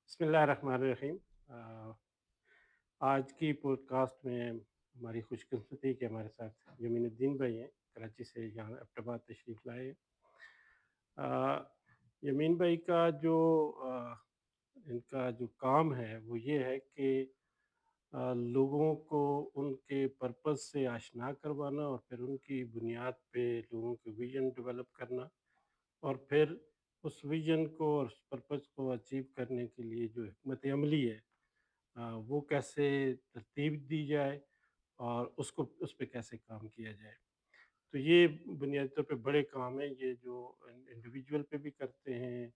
بسم اللہ الرحمن الرحیم۔ آج کی پوڈ کاسٹ میں ہماری خوش قسمتی کہ ہمارے ساتھ یمین الدین بھائی ہیں، کراچی سے یہاں ایبٹ آباد تشریف لائے ہیں۔ یمین بھائی کا جو ان کا جو کام ہے وہ یہ ہے کہ لوگوں کو ان کے پرپس سے آشنا کروانا اور پھر ان کی بنیاد پہ لوگوں کے ویژن ڈیولپ کرنا، اور پھر اس ویژن کو اور اس پرپس کو اچیو کرنے کے لیے جو حکمت عملی ہے وہ کیسے ترتیب دی جائے اور اس پہ کیسے کام کیا جائے۔ تو یہ بنیادی طور پہ بڑے کام ہیں، یہ جو انڈیویجول پہ بھی کرتے ہیں،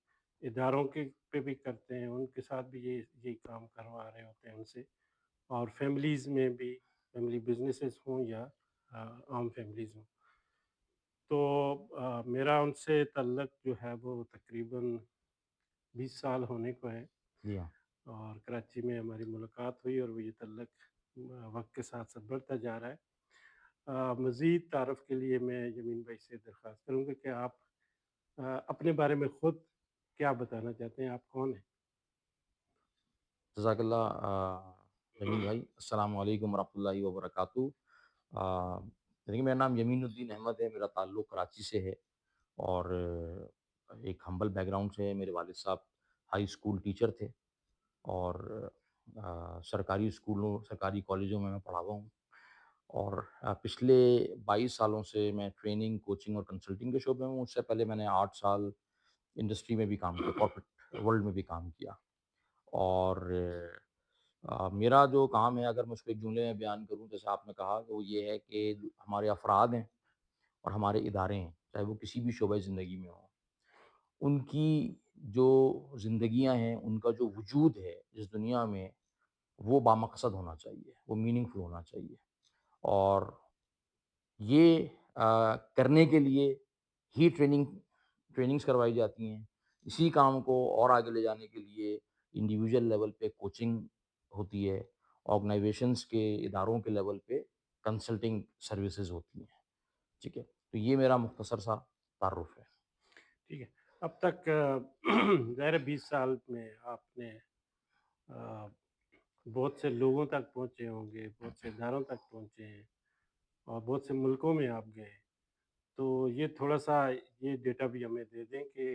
اداروں کے پہ بھی کرتے ہیں، ان کے ساتھ بھی یہی کام کروا رہے ہوتے ہیں ان سے، اور فیملیز میں بھی، فیملی بزنسز ہوں یا عام فیملیز ہوں۔ تو میرا ان سے تعلق جو ہے وہ تقریباً 20 سال ہونے کو ہے، جی ہاں، اور کراچی میں ہماری ملاقات ہوئی اور وہ یہ تعلق وقت کے ساتھ ساتھ بڑھتا جا رہا ہے۔ مزید تعارف کے لیے میں یمین بھائی سے درخواست کروں گا کہ آپ اپنے بارے میں خود کیا بتانا چاہتے ہیں، آپ کون ہیں؟ جزاک اللہ یمین بھائی، السلام علیکم ورحمۃ اللہ وبرکاتہ۔ دیکھیے، میرا نام یمین الدین احمد ہے، میرا تعلق کراچی سے ہے، اور ایک ہمبل بیک گراؤنڈ سے ہے۔ میرے والد صاحب ہائی اسکول ٹیچر تھے، اور سرکاری اسکولوں، سرکاری کالجوں میں پڑھا ہوا ہوں، اور پچھلے 22 سالوں سے میں ٹریننگ، کوچنگ اور کنسلٹنگ کے شعبے میں ہوں۔ اس سے پہلے میں نے 8 سال انڈسٹری میں بھی کام کیا، کارپوریٹ ورلڈ میں بھی کام کیا، اور میرا جو کام ہے، اگر میں اس کو ایک جملے میں بیان کروں، جیسے آپ نے کہا، کہ وہ یہ ہے کہ ہمارے افراد ہیں اور ہمارے ادارے ہیں، چاہے وہ کسی بھی شعبۂ زندگی میں ہوں، ان کی جو زندگیاں ہیں، ان کا جو وجود ہے اس دنیا میں، وہ بامقصد ہونا چاہیے، وہ میننگ فل ہونا چاہیے، اور یہ کرنے کے لیے ہی ٹریننگز کروائی جاتی ہیں۔ اسی کام کو اور آگے لے جانے کے لیے انڈیویجول لیول پہ کوچنگ ہوتی ہے، آرگنائزیشنس کے، اداروں کے لیول پہ کنسلٹنگ سروسز ہوتی ہیں۔ ٹھیک ہے، تو یہ میرا مختصر سا تعارف ہے۔ ٹھیک ہے، اب تک ظاہر 20 سال میں آپ نے بہت سے لوگوں تک پہنچے ہوں گے، بہت سے اداروں تک پہنچے ہیں، اور بہت سے ملکوں میں آپ گئے ہیں۔ تو یہ تھوڑا سا یہ ڈیٹا بھی ہمیں دے دیں کہ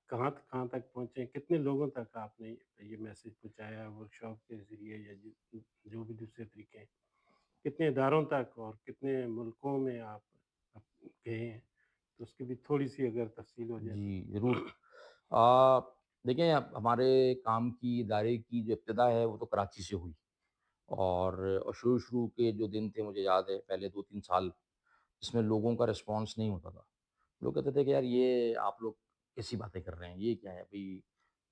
کہاں تک پہنچے ہیں، کتنے لوگوں تک آپ نے یہ میسج پہنچایا ورکشاپ کے ذریعے یا جو بھی دوسرے طریقے ہیں، کتنے اداروں تک اور کتنے ملکوں میں آپ گئے ہیں، تو اس کی بھی تھوڑی سی اگر تفصیل ہو جائے تو۔ جی ضرور۔ دیکھیں، اب ہمارے کام کی، ادارے کی جو ابتدا ہے، وہ تو کراچی سے ہوئی، اور شروع کے جو دن تھے، مجھے یاد ہے پہلے 2-3 سال اس میں لوگوں کا رسپانس نہیں ہوتا تھا۔ لوگ کہتے تھے کہ یار، یہ آپ لوگ کیسی باتیں کر رہے ہیں، یہ کیا ہے بھائی،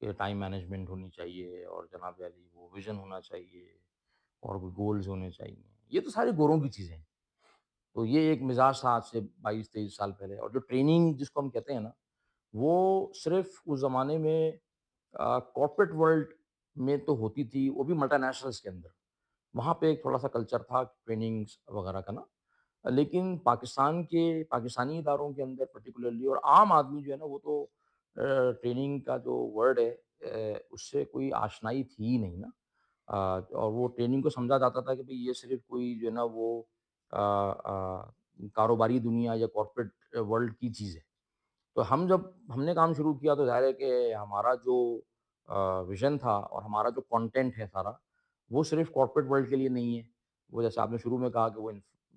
کہ ٹائم مینجمنٹ ہونی چاہیے، اور جناب علی وہ ویژن ہونا چاہیے، اور کوئی گولز ہونے چاہیے، یہ تو سارے گوروں کی چیزیں ہیں۔ تو یہ ایک مزاج تھا آج سے 22-23 سال پہلے۔ اور جو ٹریننگ جس کو ہم کہتے ہیں نا، وہ صرف اس زمانے میں کارپوریٹ ورلڈ میں تو ہوتی تھی، وہ بھی ملٹی نیشنلز کے اندر، وہاں پہ ایک تھوڑا سا کلچر تھا ٹریننگز وغیرہ کا نا، لیکن پاکستانی اداروں کے اندر پرٹیکولرلی، اور عام آدمی جو ہے نا، وہ تو ٹریننگ کا جو ورڈ ہے، اس سے کوئی آشنائی تھی ہی نہیں نا۔ اور وہ ٹریننگ کو سمجھا جاتا تھا کہ بھئی یہ صرف کوئی جو ہے نا وہ کاروباری دنیا یا کارپوریٹ ورلڈ کی چیز ہے۔ تو ہم نے کام شروع کیا، تو ظاہر ہے کہ ہمارا جو ویژن تھا اور ہمارا جو کانٹینٹ ہے سارا، وہ صرف کارپوریٹ ورلڈ کے لیے نہیں ہے، وہ جیسے آپ نے شروع میں کہا کہ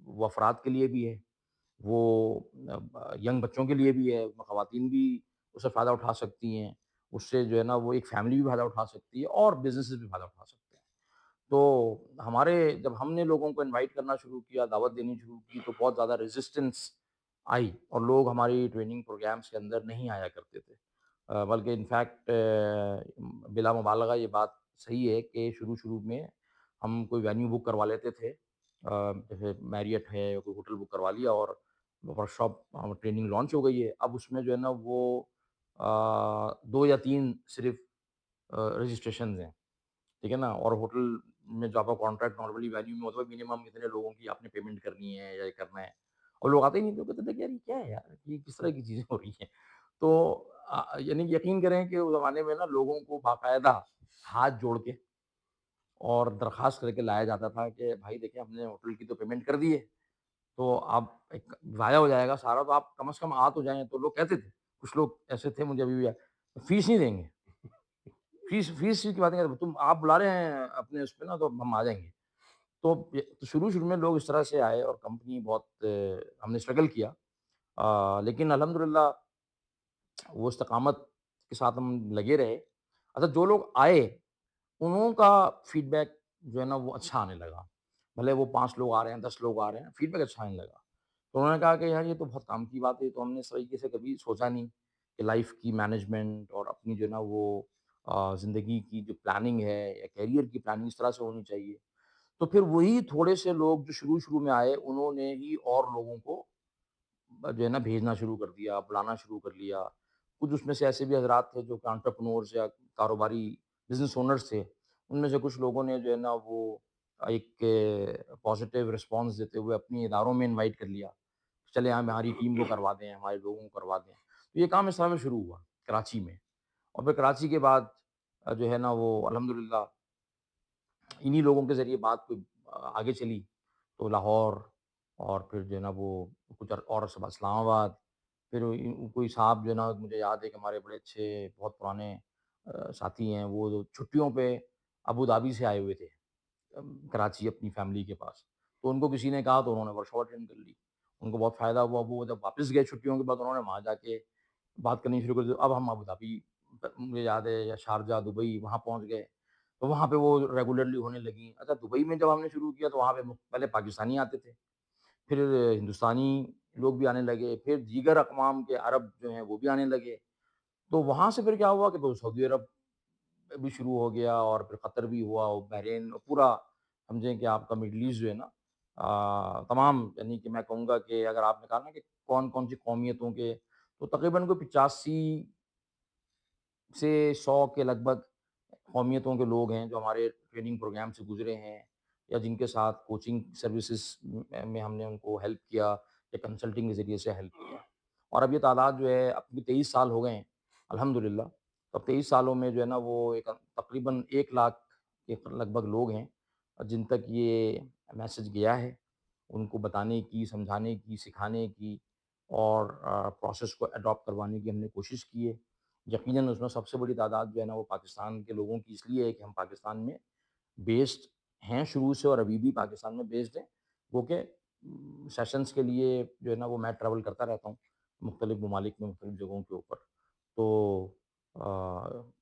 وہ افراد کے لیے بھی ہے، وہ ینگ بچوں کے لیے بھی ہے، خواتین بھی اس سے فائدہ اٹھا سکتی ہیں، اس سے جو ہے نا وہ ایک فیملی بھی فائدہ اٹھا سکتی ہے، اور بزنسز بھی فائدہ اٹھا سکتے ہیں۔ تو جب ہم نے لوگوں کو انوائٹ کرنا شروع کیا، دعوت دینی شروع کی، تو بہت زیادہ ریزسٹنس آئی، اور لوگ ہماری ٹریننگ پروگرامس کے اندر نہیں آیا کرتے تھے۔ بلکہ انفیکٹ بلا مبالغہ یہ بات صحیح ہے کہ شروع میں ہم کوئی وینیو بک کروا لیتے تھے، جیسے میریٹ ہے، کوئی ہوٹل بک کروا لیا، اور ورکشاپ ٹریننگ لانچ ہو گئی ہے۔ اب اس میں جو ہے نا وہ 2 یا 3 صرف رجسٹریشنز ہیں، ٹھیک ہے نا، اور ہوٹل میں جو آپ کا کانٹریکٹ نارملی وینیو میں ہوتا ہے، منیمم اتنے لوگوں کی آپ نے پیمنٹ کرنی ہے یا یہ کرنا ہے، اور لوگ آتے ہی نہیں، تو کہتے تھے کہ یار یہ کیا ہے یار، یہ کس طرح کی چیزیں ہو رہی ہیں۔ تو یعنی یقین کریں کہ اس زمانے میں نا لوگوں کو باقاعدہ ہاتھ جوڑ کے اور درخواست کر کے لایا جاتا تھا کہ بھائی دیکھیں ہم نے ہوٹل کی تو پیمنٹ کر دی ہے، تو آپ ایک ضائع ہو جائے گا سارا، تو آپ کم از کم آ تو جائیں۔ تو لوگ کہتے تھے، کچھ لوگ ایسے تھے مجھے ابھی بھی یاد، فیس نہیں دیں گے، فیس کی بات نہیں کرتے، تم آپ بلا رہے ہیں اپنے اس پہ نا تو ہم آ جائیں گے۔ تو تو شروع میں لوگ اس طرح سے آئے اور کمپنی بہت ہم نے اسٹرگل کیا، لیکن الحمدللہ وہ استقامت کے ساتھ ہم لگے رہے۔ اچھا جو لوگ آئے انہوں کا فیڈ بیک جو ہے نا وہ اچھا آنے لگا، بھلے وہ 5 لوگ آ رہے ہیں 10 لوگ آ رہے ہیں، فیڈ بیک اچھا آنے لگا۔ تو انہوں نے کہا کہ یار یہ تو بہت کام کی بات ہے، تو ہم نے اس طریقے سے کبھی سوچا نہیں کہ لائف کی مینجمنٹ اور اپنی جو ہے نا وہ زندگی کی جو پلاننگ ہے یا کیریئر کی پلاننگ اس طرح سے ہونی چاہیے۔ تو پھر وہی تھوڑے سے لوگ جو شروع میں آئے انہوں نے ہی اور لوگوں کو جو ہے نا بھیجنا شروع کر دیا، بلانا شروع کر لیا۔ کچھ اس میں سے ایسے بھی حضرات تھے جو کہ انٹرپرینورز یا کاروباری بزنس اونرز تھے، ان میں سے کچھ لوگوں نے جو ہے نا وہ ایک پازیٹیو رسپانس دیتے ہوئے اپنی اداروں میں انوائٹ کر لیا، چلے ہماری ٹیم کو کروا دیں، ہمارے لوگوں کو کروا دیں۔ تو یہ کام اس طرح میں شروع ہوا کراچی میں، اور پھر کراچی کے بعد جو ہے نا وہ الحمدللہ انہی لوگوں کے ذریعے بات کوئی آگے چلی، تو لاہور اور پھر جو ہے نا وہ کچھ اور عرصہ بعد اسلام آباد، پھر کوئی صاحب جو ہے نا مجھے یاد ہے کہ ہمارے بڑے اچھے بہت پرانے ساتھی ہیں، وہ چھٹیوں پہ ابو دھابی سے آئے ہوئے تھے کراچی اپنی فیملی کے پاس، تو ان کو کسی نے کہا تو انہوں نے ورکشاپ اٹینڈ کر لی، ان کو بہت فائدہ ہوا۔ وہ جب واپس گئے چھٹیوں کے بعد انہوں نے وہاں جا کے بات کرنی شروع کر دی۔ اب ہم ابو دھابی مجھے یاد ہے یا شارجہ دبئی وہاں پہنچ گئے، تو وہاں پہ وہ ریگولرلی ہونے لگیں۔ اچھا دبئی میں جب ہم نے شروع کیا تو وہاں پہ پہلے پاکستانی آتے تھے، پھر ہندوستانی لوگ بھی آنے لگے، پھر دیگر اقوام کے عرب جو ہیں وہ بھی آنے لگے۔ تو وہاں سے پھر کیا ہوا کہ تو سعودی عرب بھی شروع ہو گیا، اور پھر قطر بھی ہوا اور بحرین، پورا سمجھیں کہ آپ کا مڈل ایسٹ جو ہے نا تمام، یعنی کہ میں کہوں گا کہ اگر آپ نے کہا نا کہ کون کون سی قومیتوں کے، تو تقریباً کوئی 85 سے 100 کے لگ بھگ قومیتوں کے لوگ ہیں جو ہمارے ٹریننگ پروگرام سے گزرے ہیں، یا جن کے ساتھ کوچنگ سروسز میں ہم نے ان کو ہیلپ کیا یا کنسلٹنگ کے ذریعے سے ہیلپ کیا۔ اور اب یہ تعداد جو ہے اب بھی 23 سال ہو گئے ہیں الحمدللہ۔ تو اب 23 سالوں میں جو ہے نا وہ ایک تقریباً 1 لاکھ کے لگ بھگ لوگ ہیں جن تک یہ میسج گیا ہے، ان کو بتانے کی، سمجھانے کی، سکھانے کی، اور پروسیس کو اڈاپٹ کروانے کی ہم نے کوشش کی ہے۔ یقیناً اس میں سب سے بڑی تعداد جو ہے نا وہ پاکستان کے لوگوں کی اس لیے ہے کہ ہم پاکستان میں بیسڈ ہیں شروع سے، اور ابھی بھی پاکستان میں بیسڈ ہیں، وہ کہ سیشنز کے لیے جو ہے نا وہ میں ٹریول کرتا رہتا ہوں مختلف ممالک میں، مختلف جگہوں کے اوپر۔ تو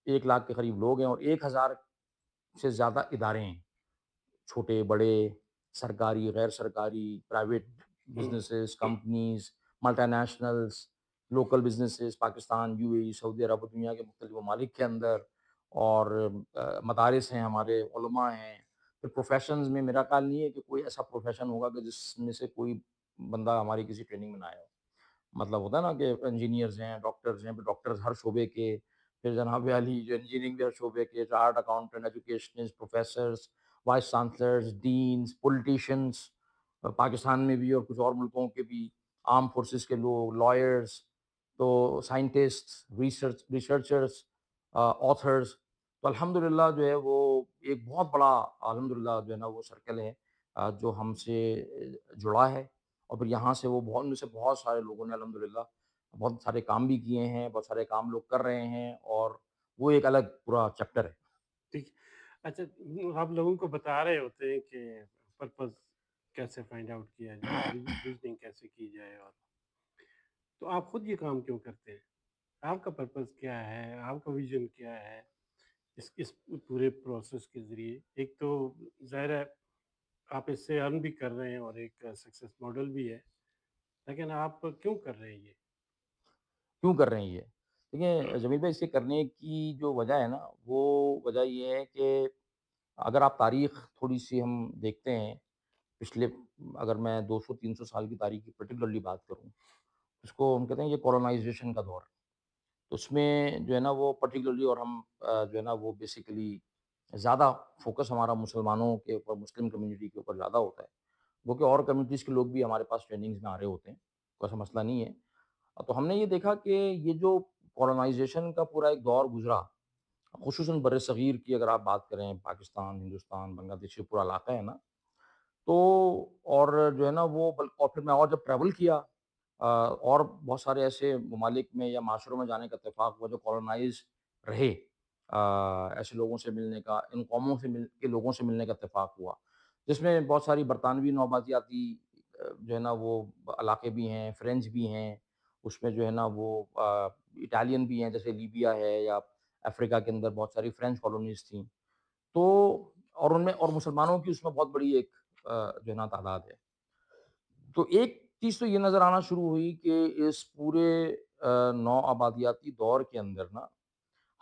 1 لاکھ کے قریب لوگ ہیں اور 1000 سے زیادہ ادارے ہیں، چھوٹے بڑے، سرکاری غیر سرکاری، private businesses, companies, multinationals, local businesses, Pakistan, U A E, سعودی عرب اور دنیا کے مختلف ممالک کے اندر، اور مدارس ہیں ہمارے، علماء ہیں۔ پھر پروفیشنز میں میرا خیال نہیں ہے کہ کوئی ایسا پروفیشن ہوگا کہ جس میں سے کوئی بندہ ہماری کسی ٹریننگ میں نہ آیا ہو۔ مطلب ہوتا ہے نا کہ انجینئرز ہیں، ڈاکٹرز ہیں، پھر ڈاکٹرز ہر شعبے کے، پھر جناب علی جو انجینئرنگ کے ہر شعبے کے، chartered accountant, educationist, professors, vice chancellors, deans, politicians, Pakistan میں بھی اور کچھ اور ملکوں کے بھی، آرم فورسز کے لوگ، لائرز، تو سائنٹسٹ، ریسرچرز، آتھرز۔ تو الحمدللہ جو ہے وہ ایک بہت بڑا الحمدللہ جو ہے نا وہ سرکل ہے جو ہم سے جڑا ہے، اور پھر یہاں سے وہ بہت، ان میں سے بہت سارے لوگوں نے الحمدللہ بہت سارے کام بھی کیے ہیں، بہت سارے کام لوگ کر رہے ہیں، اور وہ ایک الگ پورا چیپٹر ہے۔ ٹھیک۔ اچھا، آپ لوگوں کو بتا رہے ہوتے ہیں کہ پرپز کیسے فائنڈ آؤٹ کیا جائے، ویژننگ کیسے کی جائے، اور تو آپ خود یہ کام کیوں کرتے ہیں؟ آپ کا پرپز کیا ہے؟ آپ کا ویژن کیا ہے اس پورے پروسیس کے ذریعے؟ ایک تو ظاہر ہے آپ اس سے ارن بھی کر رہے ہیں اور ایک سکسیس ماڈل بھی ہے، لیکن آپ کیوں کر رہے ہیں یہ؟ کیوں کر رہے ہیں یہ؟ دیکھیں جمیل بھائی، اس کے کرنے کی جو وجہ ہے نا، وہ وجہ یہ ہے کہ اگر آپ تاریخ تھوڑی سی ہم دیکھتے ہیں، پچھلے اگر میں 200-300 سال کی تاریخ کی پرٹیکولرلی بات کروں، اس کو ہم کہتے ہیں یہ کولونائزیشن کا دور ہے۔ تو اس میں جو ہے نا وہ پرٹیکولرلی، اور ہم جو ہے نا وہ بیسیکلی زیادہ فوکس ہمارا مسلمانوں کے اوپر، مسلم کمیونٹی کے اوپر زیادہ ہوتا ہے، وہ کہ اور کمیونٹیز کے لوگ بھی ہمارے پاس ٹریننگز میں آ رہے ہوتے ہیں، کوئی ایسا مسئلہ نہیں ہے۔ تو ہم نے یہ دیکھا کہ یہ جو کولونائزیشن کا پورا ایک دور گزرا، خصوصاً برصغیر کی اگر آپ بات کریں، پاکستان، ہندوستان، بنگلہ دیش، یہ پورا علاقہ ہے نا، تو اور جو ہے نا وہ اور پھر میں اور جب ٹریول کیا اور بہت سارے ایسے ممالک میں یا معاشروں میں جانے کا اتفاق ہوا جو کولونائز رہے، ایسے لوگوں سے ملنے کا، ان قوموں سے کے لوگوں سے ملنے کا اتفاق ہوا، جس میں بہت ساری برطانوی نوبادیاتی جو ہے نا وہ علاقے بھی ہیں، فرینچ بھی ہیں، اس میں جو ہے نا وہ اٹالین بھی ہیں، جیسے لیبیا ہے، یا افریقہ کے اندر بہت ساری فرینچ کالونیز تھیں، تو اور ان میں اور مسلمانوں کی اس میں بہت بڑی ایک جو ہے نا تعداد ہے۔ تو ایک چیز تو یہ نظر آنا شروع ہوئی کہ اس پورے نو آبادیاتی دور کے اندر نا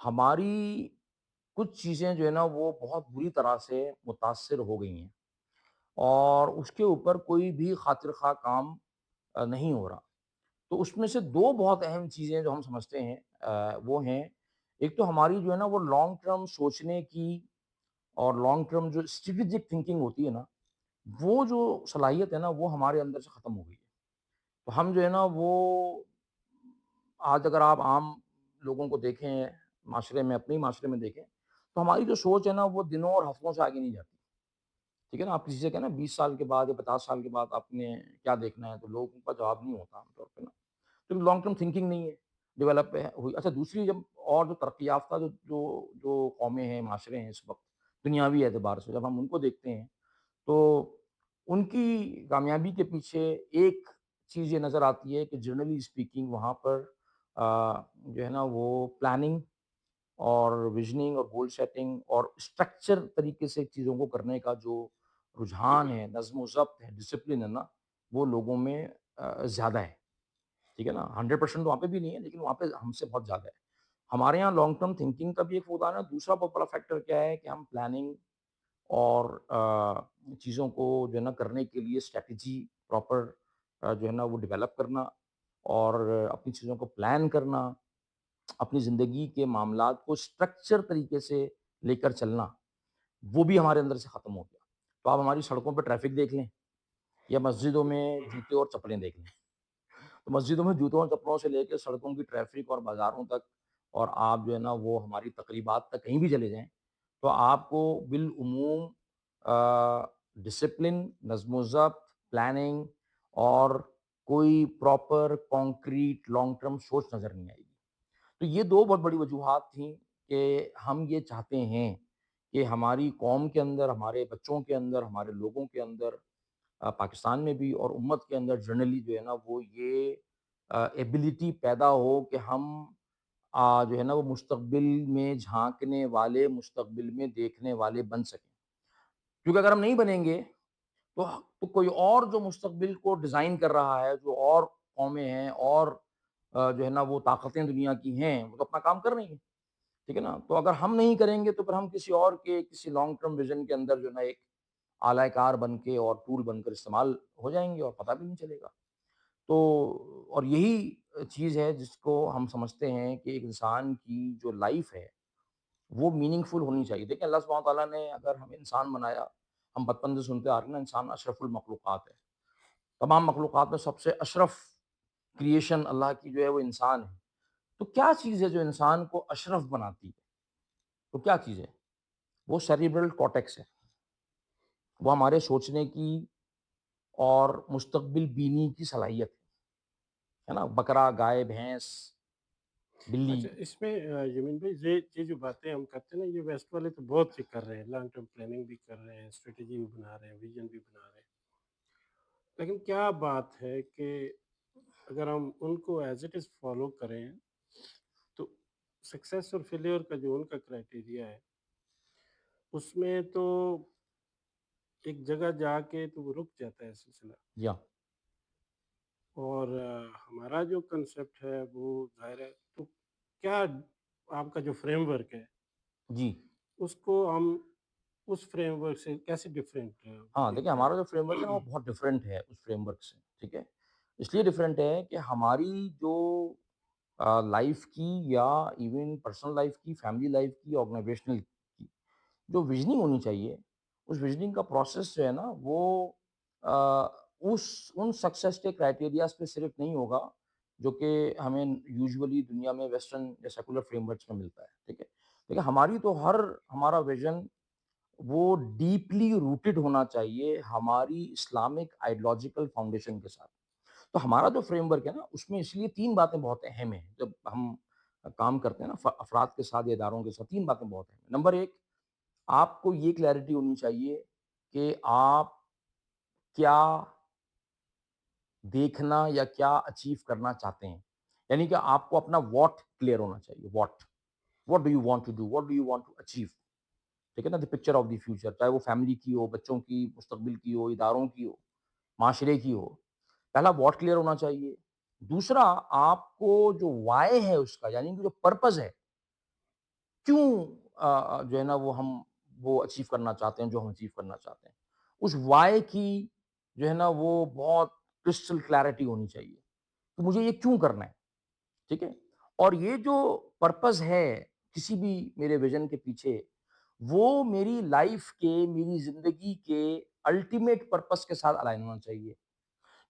ہماری کچھ چیزیں جو ہے نا وہ بہت بری طرح سے متاثر ہو گئی ہیں، اور اس کے اوپر کوئی بھی خاطر خواہ کام نہیں ہو رہا۔ تو اس میں سے دو بہت اہم چیزیں جو ہم سمجھتے ہیں وہ ہیں، ایک تو ہماری جو ہے نا وہ لانگ ٹرم سوچنے کی اور لانگ ٹرم جو اسٹریٹجک تھنکنگ ہوتی ہے نا، وہ جو صلاحیت ہے نا وہ ہمارے اندر سے ختم ہو گئی ہے۔ تو ہم جو ہے نا وہ آج اگر آپ عام لوگوں کو دیکھیں، معاشرے میں، اپنے ہی معاشرے میں دیکھیں، تو ہماری جو سوچ ہے نا وہ دنوں اور ہفتوں سے آگے نہیں جاتی۔ ٹھیک ہے نا؟ آپ کسی سے کہیں نا 20 سال کے بعد یا 50 سال کے بعد آپ نے کیا دیکھنا ہے، تو لوگوں کا جواب نہیں ہوتا عام طور پہ نا، تو لانگ ٹرم تھنکنگ نہیں ہے، ڈیولپ ہے ہوئی۔ اچھا، دوسری جب اور جو ترقی یافتہ جو قومیں ہیں، معاشرے ہیں اس وقت دنیاوی اعتبار سے، جب ہم ان کو دیکھتے ہیں تو ان کی کامیابی کے پیچھے ایک چیز یہ نظر آتی ہے کہ جنرلی اسپیکنگ وہاں پر جو ہے نا وہ پلاننگ اور ویژننگ اور گول سیٹنگ اور اسٹرکچر طریقے سے چیزوں کو کرنے کا جو رجحان ہے، نظم و ضبط ہے، ڈسپلن ہے نا، وہ لوگوں میں زیادہ ہے۔ ٹھیک ہے نا؟ 100% تو وہاں پہ بھی نہیں ہے، لیکن وہاں پہ ہم سے بہت زیادہ ہے۔ ہمارے یہاں لانگ ٹرم تھنکنگ کا بھی ایک فقدان ہے، دوسرا بہت بڑا فیکٹر کیا ہے کہ ہم پلاننگ اور چیزوں کو جو ہے نا کرنے کے لیے اسٹریٹجی پراپر جو ہے نا وہ ڈیولپ کرنا، اور اپنی چیزوں کو پلان کرنا، اپنی زندگی کے معاملات کو اسٹرکچر طریقے سے لے کر چلنا، وہ بھی ہمارے اندر سے ختم ہو گیا۔ تو آپ ہماری سڑکوں پہ ٹریفک دیکھ لیں، یا مسجدوں میں جوتے اور چپلیں دیکھ لیں، تو مسجدوں میں جوتوں اور چپلوں سے لے کے سڑکوں کی ٹریفک اور بازاروں تک، اور آپ جو ہے نا وہ ہماری تقریبات تک کہیں بھی چلے جائیں، تو آپ کو بالعموم ڈسپلن، نظم و ضبط، پلاننگ اور کوئی پراپر کانکریٹ لانگ ٹرم سوچ نظر نہیں آئے گی۔ تو یہ دو بہت بڑی وجوہات تھیں کہ ہم یہ چاہتے ہیں کہ ہماری قوم کے اندر، ہمارے بچوں کے اندر، ہمارے لوگوں کے اندر، پاکستان میں بھی اور امت کے اندر جنرلی جو ہے نا وہ یہ ایبلٹی پیدا ہو کہ ہم جو ہے نا وہ مستقبل میں جھانکنے والے، مستقبل میں دیکھنے والے بن سکیں۔ کیونکہ اگر ہم نہیں بنیں گے تو کوئی اور جو مستقبل کو ڈیزائن کر رہا ہے، جو اور قومیں ہیں اور جو ہے نا وہ طاقتیں دنیا کی ہیں، وہ تو اپنا کام کر رہی ہیں۔ ٹھیک ہے نا؟ تو اگر ہم نہیں کریں گے تو پھر ہم کسی اور کے کسی لانگ ٹرم ویژن کے اندر جو ہے نا ایک اعلی کار بن کے اور ٹول بن کر استعمال ہو جائیں گے، اور پتہ بھی نہیں چلے گا۔ تو اور یہی چیز ہے جس کو ہم سمجھتے ہیں کہ ایک انسان کی جو لائف ہے وہ میننگ فل ہونی چاہیے۔ دیکھیں، اللہ سبحانہ تعالیٰ نے اگر ہمیں انسان بنایا، ہم بچپن سے سنتے آ رہے ہیں نا، انسان اشرف المخلوقات ہے، تمام مخلوقات میں سب سے اشرف کریشن اللہ کی جو ہے وہ انسان ہے۔ تو کیا چیز ہے جو انسان کو اشرف بناتی ہے؟ تو کیا چیز ہے؟ وہ سیریبرل کارٹیکس ہے، وہ ہمارے سوچنے کی اور مستقبل بینی کی صلاحیت ہے نا؟ بکرا، گائے، بھینس، بلی۔ اچھا، اس میں یمین بھائی، یہ جو باتیں ہم کرتے ہیں نا، یہ ویسٹ والے تو بہت سی کر رہے ہیں، لانگ ٹرم پلاننگ بھی کر رہے ہیں، اسٹریٹجی بھی بنا رہے ہیں، ویژن بھی بنا رہے ہیں، لیکن کیا بات ہے کہ اگر ہم ان کو ایز اٹ از فالو کریں تو سکسیس اور فیلیئر کا جو ان کا کرائٹیریا ہے اس میں تو ایک جگہ جا کے تو وہ رک جاتا ہے سلسلہ، یا اور ہمارا جو کنسیپٹ ہے وہ ظاہر ہے، تو کیا آپ کا جو فریم ورک ہے جی اس کو ہم اس فریم ورک سے کیسے ڈفرینٹ ہاں، دیکھیں دیکھتے ہیں؟ ہمارا جو فریم ورک ہے نا وہ بہت ڈفرینٹ ہے اس فریم ورک سے۔ ٹھیک ہے؟ اس لیے ڈفرینٹ ہے کہ ہماری جو لائف کی، یا ایون پرسنل لائف کی، فیملی لائف کی، آرگنائزیشنل کی جو ویژننگ ہونی چاہیے، اس ویژننگ کا پروسیس جو ہے نا وہ آ، اس ان سکسیس کے کرائٹیریاز پہ صرف نہیں ہوگا جو کہ ہمیں یوزولی دنیا میں ویسٹرن یا سیکولر فریم ورکس میں ملتا ہے، ٹھیک ہے؟ لیکن ہماری تو ہمارا ویژن وہ ڈیپلی روٹڈ ہونا چاہیے ہماری اسلامک آئیڈیالوجیکل فاؤنڈیشن کے ساتھ۔ تو ہمارا جو فریم ورک ہے نا، اس میں اس لیے 3 باتیں بہت اہم ہیں۔ جب ہم کام کرتے ہیں نا افراد کے ساتھ یا اداروں کے ساتھ، 3 باتیں بہت اہم ہیں۔ نمبر 1، آپ کو یہ کلیئرٹی ہونی چاہیے کہ آپ کیا دیکھنا یا کیا اچیو کرنا چاہتے ہیں۔ یعنی کہ آپ کو اپنا واٹ کلیئر ہونا چاہیے۔ What do you want to do, what do you want to achieve, ٹھیک ہے نا؟ The picture of the future, چاہے وہ فیملی کی ہو، بچوں کی، مستقبل کی ہو، اداروں کی ہو، معاشرے کی ہو۔ پہلا واٹ کلیئر ہونا چاہیے۔ دوسرا، آپ کو جو وائی ہے اس کا، یعنی کہ جو پرپز ہے، کیوں جو ہے نا وہ اچیو کرنا چاہتے ہیں جو ہم اچیو کرنا چاہتے ہیں، اس وائی کی جو ہے نا وہ بہت کرسٹل کلیئرٹی ہونی چاہیے کہ مجھے یہ کیوں کرنا ہے، ٹھیک ہے؟ اور یہ جو پرپز ہے کسی بھی میرے ویژن کے پیچھے، وہ میری لائف کے، میری زندگی کے الٹیمیٹ پرپز کے ساتھ الائن ہونا چاہیے۔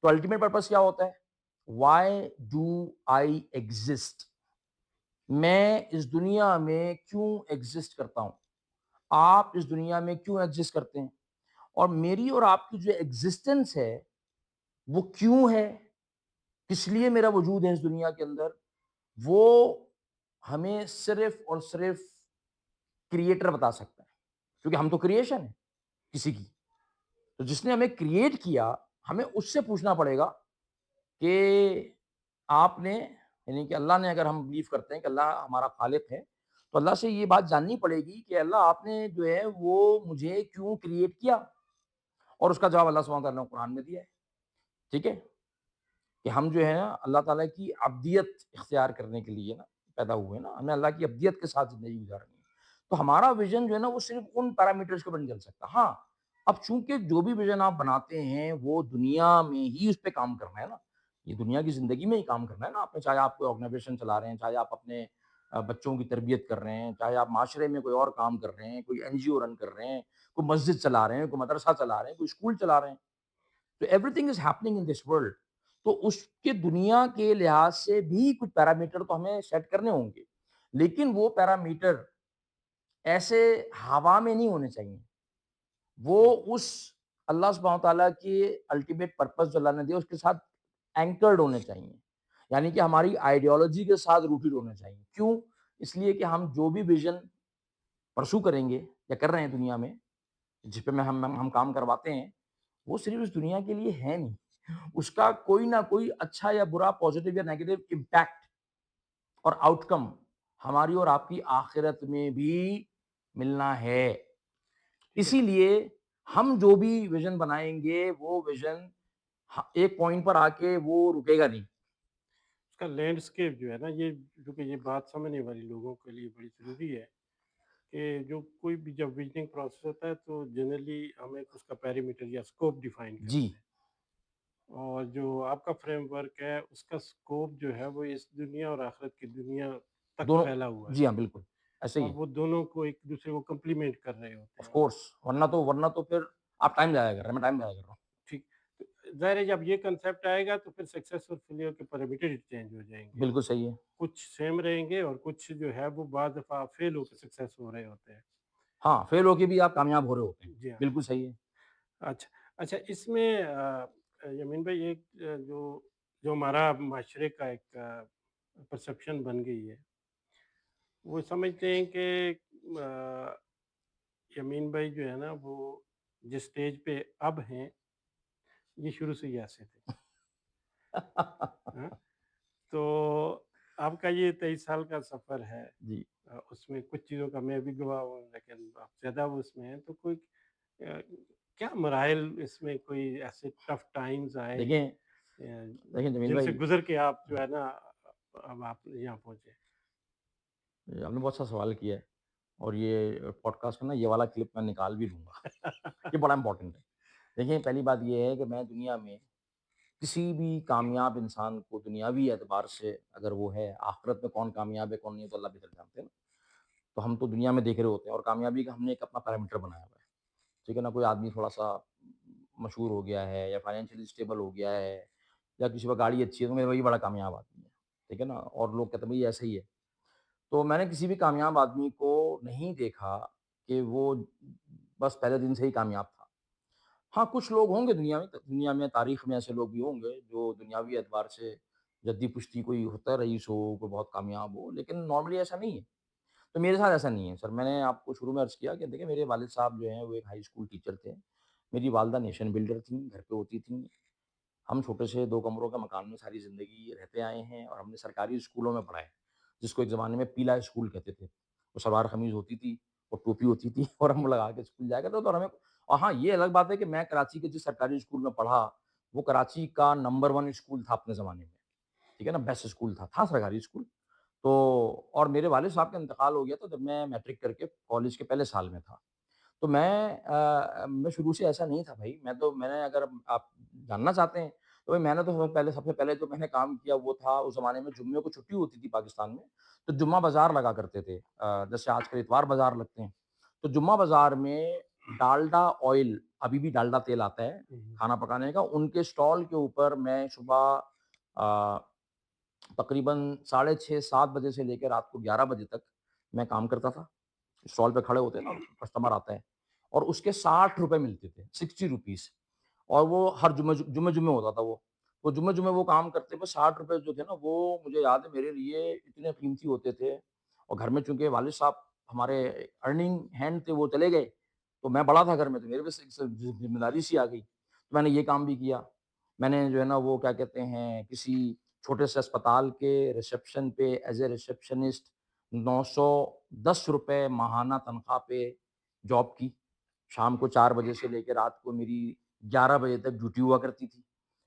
تو الٹیمیٹ پرپز کیا ہوتا ہے؟ Why do I exist? میں اس دنیا میں کیوں ایگزسٹ کرتا ہوں؟ آپ اس دنیا میں کیوں ایگزسٹ کرتے ہیں؟ اور میری اور آپ کی جو ایگزسٹنس ہے وہ کیوں ہے، کس لیے میرا وجود ہے اس دنیا کے اندر، وہ ہمیں صرف اور صرف کریٹر بتا سکتا ہے، کیونکہ ہم تو کریشن ہے کسی کی۔ تو جس نے ہمیں کریٹ کیا، ہمیں اس سے پوچھنا پڑے گا کہ آپ نے، یعنی کہ اللہ نے، اگر ہم بلیو کرتے ہیں کہ اللہ ہمارا خالق ہے، تو اللہ سے یہ بات جاننی پڑے گی کہ اللہ آپ نے جو ہے وہ مجھے کیوں کریٹ کیا؟ اور اس کا جواب اللہ سبحانہ وتعالیٰ نے قرآن میں دیا ہے، ٹھیک ہے؟ کہ ہم جو ہے نا اللہ تعالیٰ کی عبدیت اختیار کرنے کے لیے نا پیدا ہوئے نا، ہمیں اللہ کی عبدیت کے ساتھ زندگی گزارنی ہے۔ تو ہمارا ویژن جو ہے نا وہ صرف ان پیرامیٹرز کے اوپر نہیں چل سکتا۔ ہاں، اب چونکہ جو بھی ویژن آپ بناتے ہیں وہ دنیا میں ہی اس پہ کام کرنا ہے نا، یہ دنیا کی زندگی میں ہی کام کرنا ہے نا آپ نے، چاہے آپ کوئی آرگنائزیشن چلا رہے ہیں، چاہے آپ اپنے بچوں کی تربیت کر رہے ہیں، چاہے آپ معاشرے میں کوئی اور کام کر رہے ہیں، کوئی این جی او رن کر رہے ہیں، کوئی مسجد چلا رہے ہیں، کوئی مدرسہ چلا رہے ہیں، کوئی اسکول چلا رہے ہیں، تو every thing is happening in this world. تو اس کے دنیا کے لحاظ سے بھی کچھ پیرامیٹر تو ہمیں سیٹ کرنے ہوں گے، لیکن وہ پیرامیٹر ایسے ہوا میں نہیں ہونے چاہیے، وہ اس اللہ سبحانہ تعالیٰ کی الٹیمیٹ پرپز جو اللہ نے دیا اس کے ساتھ اینکرڈ ہونے چاہیے، یعنی کہ ہماری آئیڈیالوجی کے ساتھ روٹڈ ہونے چاہیے۔ کیوں؟ اس لیے کہ ہم جو بھی ویژن پرسو کریں گے یا کر رہے ہیں دنیا میں، جس پہ میں ہم کام کرواتے ہیں، وہ صرف اس دنیا کے لیے ہے نہیں، اس کا کوئی نہ کوئی اچھا یا برا، پازیٹیو یا نیگیٹو امپیکٹ اور آؤٹ کم ہماری اور آپ کی آخرت میں بھی ملنا ہے۔ ٹھیک ہے۔ اسی لیے ہم جو بھی ویژن بنائیں گے وہ ویژن ایک پوائنٹ پر آ کے وہ رکے گا نہیں۔ اس کا لینڈسکیپ جو ہے نا، یہ کیونکہ یہ بات سمجھنے والی لوگوں کے لیے بڑی ضروری ہے کہ جو کوئی بھی جب ویژننگ پروسیس ہوتا ہے تو جنرلی ہم ایک اس کا پیریمیٹر یا اسکوپ ڈیفائن جی، کرتے ہیں، اور جو آپ کا فریم ورک ہے اس کا اسکوپ جو ہے وہ اس دنیا اور آخرت کی دنیا تک دونوں، پھیلا ہوا ہے، جی ہاں بالکل ایسے ہی اور ہے۔ وہ دونوں کو ایک دوسرے کو کمپلیمنٹ کر رہے ہوتے آف ہیں۔ کورس، ورنہ تو پھر آپ ٹائم ضائع کر رہے ہیں، میں ٹائم ضائع کر رہا ہوں۔ ٹھیک، تو ظاہر ہے جب یہ کنسیپٹ آئے گا تو پھر سکسیس اور فیلئر کے پیرامیٹر چینج ہو جائیں گے، بالکل صحیح ہے۔ کچھ سیم رہیں گے اور کچھ جو ہے وہ بعض دفعہ فیل ہو کے سکسیس ہو رہے ہوتے ہیں۔ ہاں، فیل ہو کے بھی آپ کامیاب ہو رہے ہوتے ہیں، جی ہاں۔ بالکل صحیح ہے۔ اچھا، اچھا اس میں یمین بھائی ایک جو جو ہمارا معاشرے کا ایک پرسیپشن بن گئی ہے، وہ سمجھتے ہیں کہ آ، یمین بھائی جو ہے نا وہ جس سٹیج پہ اب ہیں یہ شروع سے ہی ایسے تھے، ہاں؟ تو آپ کا یہ 23 سال کا سفر ہے، جی، اس میں کچھ چیزوں کا میں بھی گواہ ہوں لیکن آپ زیادہ وہ اس میں ہیں، تو کوئی آ، کیا مراحل اس میں کوئی ایسے ٹف ٹائمز آئے دیکھیں دیکھیں جمیل جن سے بھائی، گزر کے آپ جو ہے نا اب آپ یہاں پہنچے؟ آپ نے بہت اچھا سوال کیا ہے، اور یہ پوڈ کاسٹ کا نا یہ والا کلپ میں نکال بھی لوں گا، یہ بڑا امپورٹنٹ ہے۔ دیکھیں پہلی بات یہ ہے کہ میں دنیا میں کسی بھی کامیاب انسان کو دنیاوی اعتبار سے اگر وہ ہے، آخرت میں کون کامیاب ہے کون نہیں ہے تو اللہ بہتر جانتے ہیں نا، تو ہم تو دنیا میں دیکھ رہے ہوتے ہیں، اور کامیابی کا ہم نے ایک اپنا پیرامیٹر بنایا ہوا ہے، ٹھیک ہے نا؟ کوئی آدمی تھوڑا سا مشہور ہو گیا ہے یا فائنینشلی اسٹیبل ہو گیا ہے یا کسی پر گاڑی اچھی ہے تو میرے وہی بڑا کامیاب آدمی ہے، ٹھیک ہے نا؟ اور لوگ کہتے ہیں بھائی ایسا ہی ہے۔ تو میں نے کسی بھی کامیاب آدمی کو نہیں دیکھا کہ وہ بس پہلے دن سے ہی کامیاب تھا۔ ہاں، کچھ لوگ ہوں گے دنیا میں تاریخ میں ایسے لوگ بھی ہوں گے جو دنیاوی اعتبار سے جدی پشتی کوئی ہوتا ہے رئیس ہو، کوئی بہت کامیاب ہو، لیکن نارملی ایسا نہیں ہے۔ تو میرے ساتھ ایسا نہیں ہے سر، میں نے آپ کو شروع میں عرض کیا کہ دیکھیں میرے والد صاحب جو ہیں وہ ایک ہائی اسکول ٹیچر تھے، میری والدہ نیشن بلڈر تھیں، گھر پہ ہوتی تھیں۔ ہم چھوٹے سے 2 کمروں کے مکان میں ساری زندگی رہتے آئے ہیں اور ہم نے سرکاری اسکولوں میں پڑھا ہے، جس کو ایک زمانے میں پیلا اسکول کہتے تھے۔ وہ شلوار قمیض ہوتی تھی اور ٹوپی ہوتی تھی اور ہم لگا کے اسکول جایا کرتے تھے اور ہمیں اور ہاں، یہ الگ بات ہے کہ میں کراچی کے جس سرکاری اسکول میں پڑھا، وہ کراچی کا نمبر 1 اسکول تھا اپنے زمانے میں، ٹھیک ہے نا؟ بیسٹ اسکول تھا سرکاری اسکول۔ تو اور میرے والد صاحب کا انتقال ہو گیا تھا جب میں میٹرک کر کے کالج کے پہلے سال میں تھا۔ تو میں شروع سے ایسا نہیں تھا بھائی، میں نے اگر آپ جاننا چاہتے ہیں تو بھائی میں نے تو سب سے پہلے جو میں نے کام کیا وہ تھا اس زمانے میں جمعے کو چھٹی ہوتی تھی پاکستان میں، تو جمعہ بازار لگا کرتے تھے، جیسے آج کل اتوار بازار لگتے ہیں۔ تو جمعہ بازار میں ڈالڈا آئل، ابھی بھی ڈالڈا تیل آتا ہے ہوں، کھانا پکانے کا، ان کے اسٹال کے اوپر میں صبح آ، تقریباً 6:30 7 بجے سے لے کے رات کو 11 بجے تک میں کام کرتا تھا۔ اسٹال پہ کھڑے ہوتے ہیں نا، کسٹمر آتا ہے اور اس کے 60 روپے ملتے تھے، 60 روپیز، اور وہ ہر جمعے ہوتا تھا وہ جمعے وہ کام کرتے ہوئے 60 روپے جو تھے نا وہ مجھے یاد ہے میرے لیے اتنے قیمتی ہوتے تھے، اور گھر میں چونکہ والد صاحب ہمارے ارننگ ہینڈ تھے، وہ چلے گئے تو میں بڑا تھا گھر میں، تو میرے پہ ایک ذمہ داری سی آ گئی، تو میں نے یہ کام بھی کیا۔ میں نے جو ہے نا وہ کیا کہتے ہیں کسی چھوٹے سے اسپتال کے ریسیپشن پہ ایز اے ریسیپشنسٹ 910 روپے ماہانہ تنخواہ پہ جاب کی، شام کو 4 بجے سے لے کے رات کو میری 11 بجے تک ڈیوٹی ہوا کرتی تھی،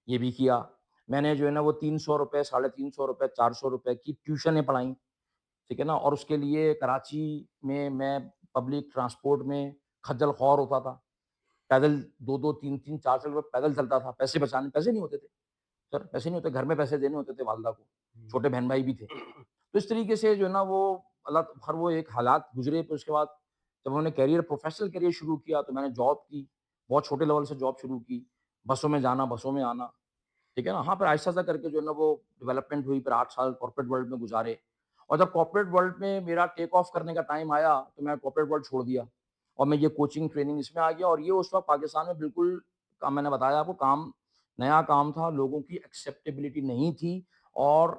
یہ بھی کیا۔ میں نے جو ہے نا وہ 300 روپے 350 روپے 400 روپے کی ٹیوشنیں پڑھائیں، ٹھیک ہے نا؟ اور اس کے لیے کراچی میں پبلک ٹرانسپورٹ میں کھجل خوار ہوتا تھا، پیدل 2 2 3 3 4 روپے پیدل چلتا تھا، پیسے بچانے، پیسے نہیں ہوتے تھے سر، پیسے نہیں ہوتے، گھر میں پیسے دینے ہوتے تھے والدہ کو، ہوں، چھوٹے بہن بھائی بھی تھے۔ تو اس طریقے سے جو ہے نا وہ اللہ خیر وہ ایک حالات گزرے، پھر اس کے بعد جب انہوں نے پروفیشنل کیریئر شروع کیا تو میں نے جاب کی، بہت چھوٹے لیول سے جاب شروع کی، بسوں میں جانا، بسوں میں آنا، ٹھیک ہے نا؟ ہاں، پھر آہستہ آہستہ کر کے جو ہے نا وہ ڈیولپمنٹ ہوئی، پھر 8 سال کارپوریٹ ورلڈ میں گزارے، اور جب کارپوریٹ ورلڈ میں میرا ٹیک آف کرنے کا ٹائم آیا تو میں کارپوریٹ ورلڈ چھوڑ دیا اور میں یہ کوچنگ ٹریننگ اس میں آ گیا، اور یہ اس وقت پاکستان میں بالکل میں نے بتایا آپ کو کام نیا کام تھا، لوگوں کی ایکسیپٹیبلٹی نہیں تھی، اور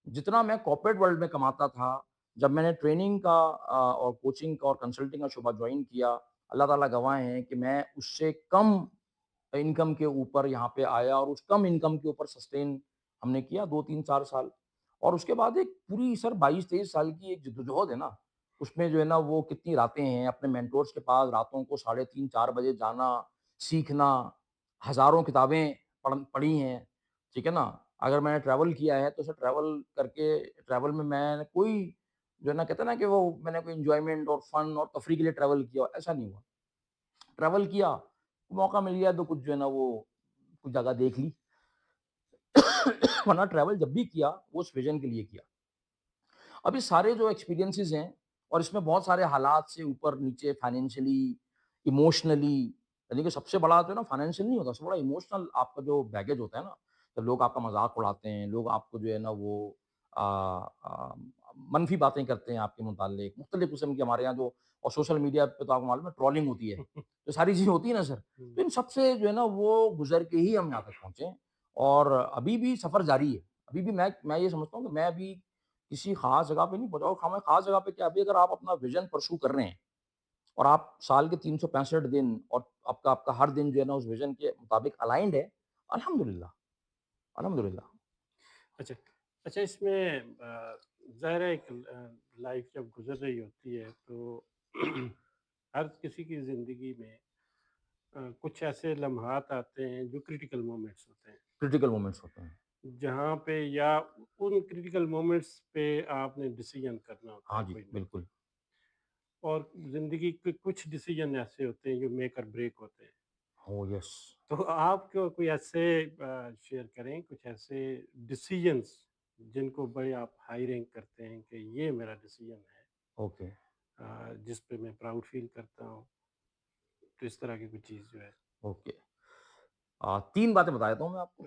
جتنا میں کارپوریٹ ورلڈ میں کماتا تھا، جب میں نے ٹریننگ کا اور کوچنگ کا اور کنسلٹنگ کا شعبہ جوائن کیا، اللہ تعالیٰ گواہ ہیں کہ میں اس سے کم انکم کے اوپر یہاں پہ آیا، اور اس کم انکم کے اوپر سسٹین ہم نے کیا 2 3 4 سال، اور اس کے بعد ایک پوری سر 22 23 سال کی ایک جدوجہد ہے نا، اس میں جو ہے نا وہ کتنی راتیں ہیں اپنے مینٹورس کے پاس، راتوں کو 3:30 4 بجے جانا، سیکھنا، ہزاروں کتابیں پڑھی ہیں، ٹھیک ہے نا؟ اگر میں نے ٹریول کیا ہے تو سر ٹریول میں نے کوئی جو ہے نا کہتے ہیں نا کہ وہ میں نے کوئی انجوائمنٹ اور فن اور تفریح کے لیے ٹریول کیا، ایسا نہیں ہوا۔ ٹریول کیا، موقع مل گیا تو کچھ جو ہے نا وہ کچھ جگہ دیکھ لی ورنہ ٹریول جب بھی کیا وہ اس ویژن کے لیے کیا۔ اب یہ سارے جو ایکسپیرینسز ہیں اور اس میں بہت سارے حالات سے اوپر نیچے فائنینشلی، ایموشنلی، یعنی کہ سب سے بڑا جو ہے نا فائنینشیل نہیں ہوتا، سب سے بڑا ایموشنل آپ کا جو بیگیج ہوتا ہے نا، تو لوگ آپ کا مذاق اڑاتے ہیں، لوگ آپ کو جو ہے نا وہ آ، آ، منفی باتیں کرتے ہیں آپ کے متعلق، مختلف قسم کی ہمارے یہاں جو اور سوشل میڈیا پہ تو آپ کو معلوم ہے ٹرولنگ ہوتی ہے، تو ساری چیزیں ہوتی ہیں نا سر، ہوں، تو ان سب سے جو ہے نا وہ گزر کے ہی ہم یہاں تک پہنچے ہیں، اور ابھی بھی سفر جاری ہے، ابھی بھی میں یہ سمجھتا ہوں کہ میں ابھی کسی خاص جگہ پہ نہیں پہنچا ہوں، خاص جگہ پہ کیا، ابھی اگر آپ اپنا ویژن پرسو کر رہے ہیں اور آپ سال کے 365 دن اور آپ کا ہر دن جو ہے نا اس ویژن کے مطابق الائنڈ ہے، الحمدللہ، الحمدللہ۔ اچھا، اچھا اس میں ظاہر ہے ایک لائف جب گزر رہی ہوتی ہے تو ہر کسی کی زندگی میں کچھ ایسے لمحات آتے ہیں جو کریٹیکل مومنٹس ہوتے ہیں، کرٹیکل مومنٹس ہوتے ہیں۔ جہاں پہ یا ان کریٹیکل مومنٹس پہ آپ نے ڈیسیجن کرنا ہوتا ہاں ہے جی، کوئی نہ کوئی، بالکل۔ اور زندگی کے کچھ ڈیسیجن ایسے ہوتے ہیں جو میک اور بریک ہوتے ہیں، او یس۔ تو آپ کو کوئی ایسے شیئر کریں کچھ ایسے ڈیسیجنس جن کو بڑے آپ ہائی رینک کرتے ہیں کہ یہ میرا ڈیسیجن ہے، اوکے، جس پہ میں پراؤڈ فیل کرتا ہوں، تو اس طرح کی کوئی چیز جو ہے۔ 3 باتیں بتا دیتا ہوں میں آپ کو۔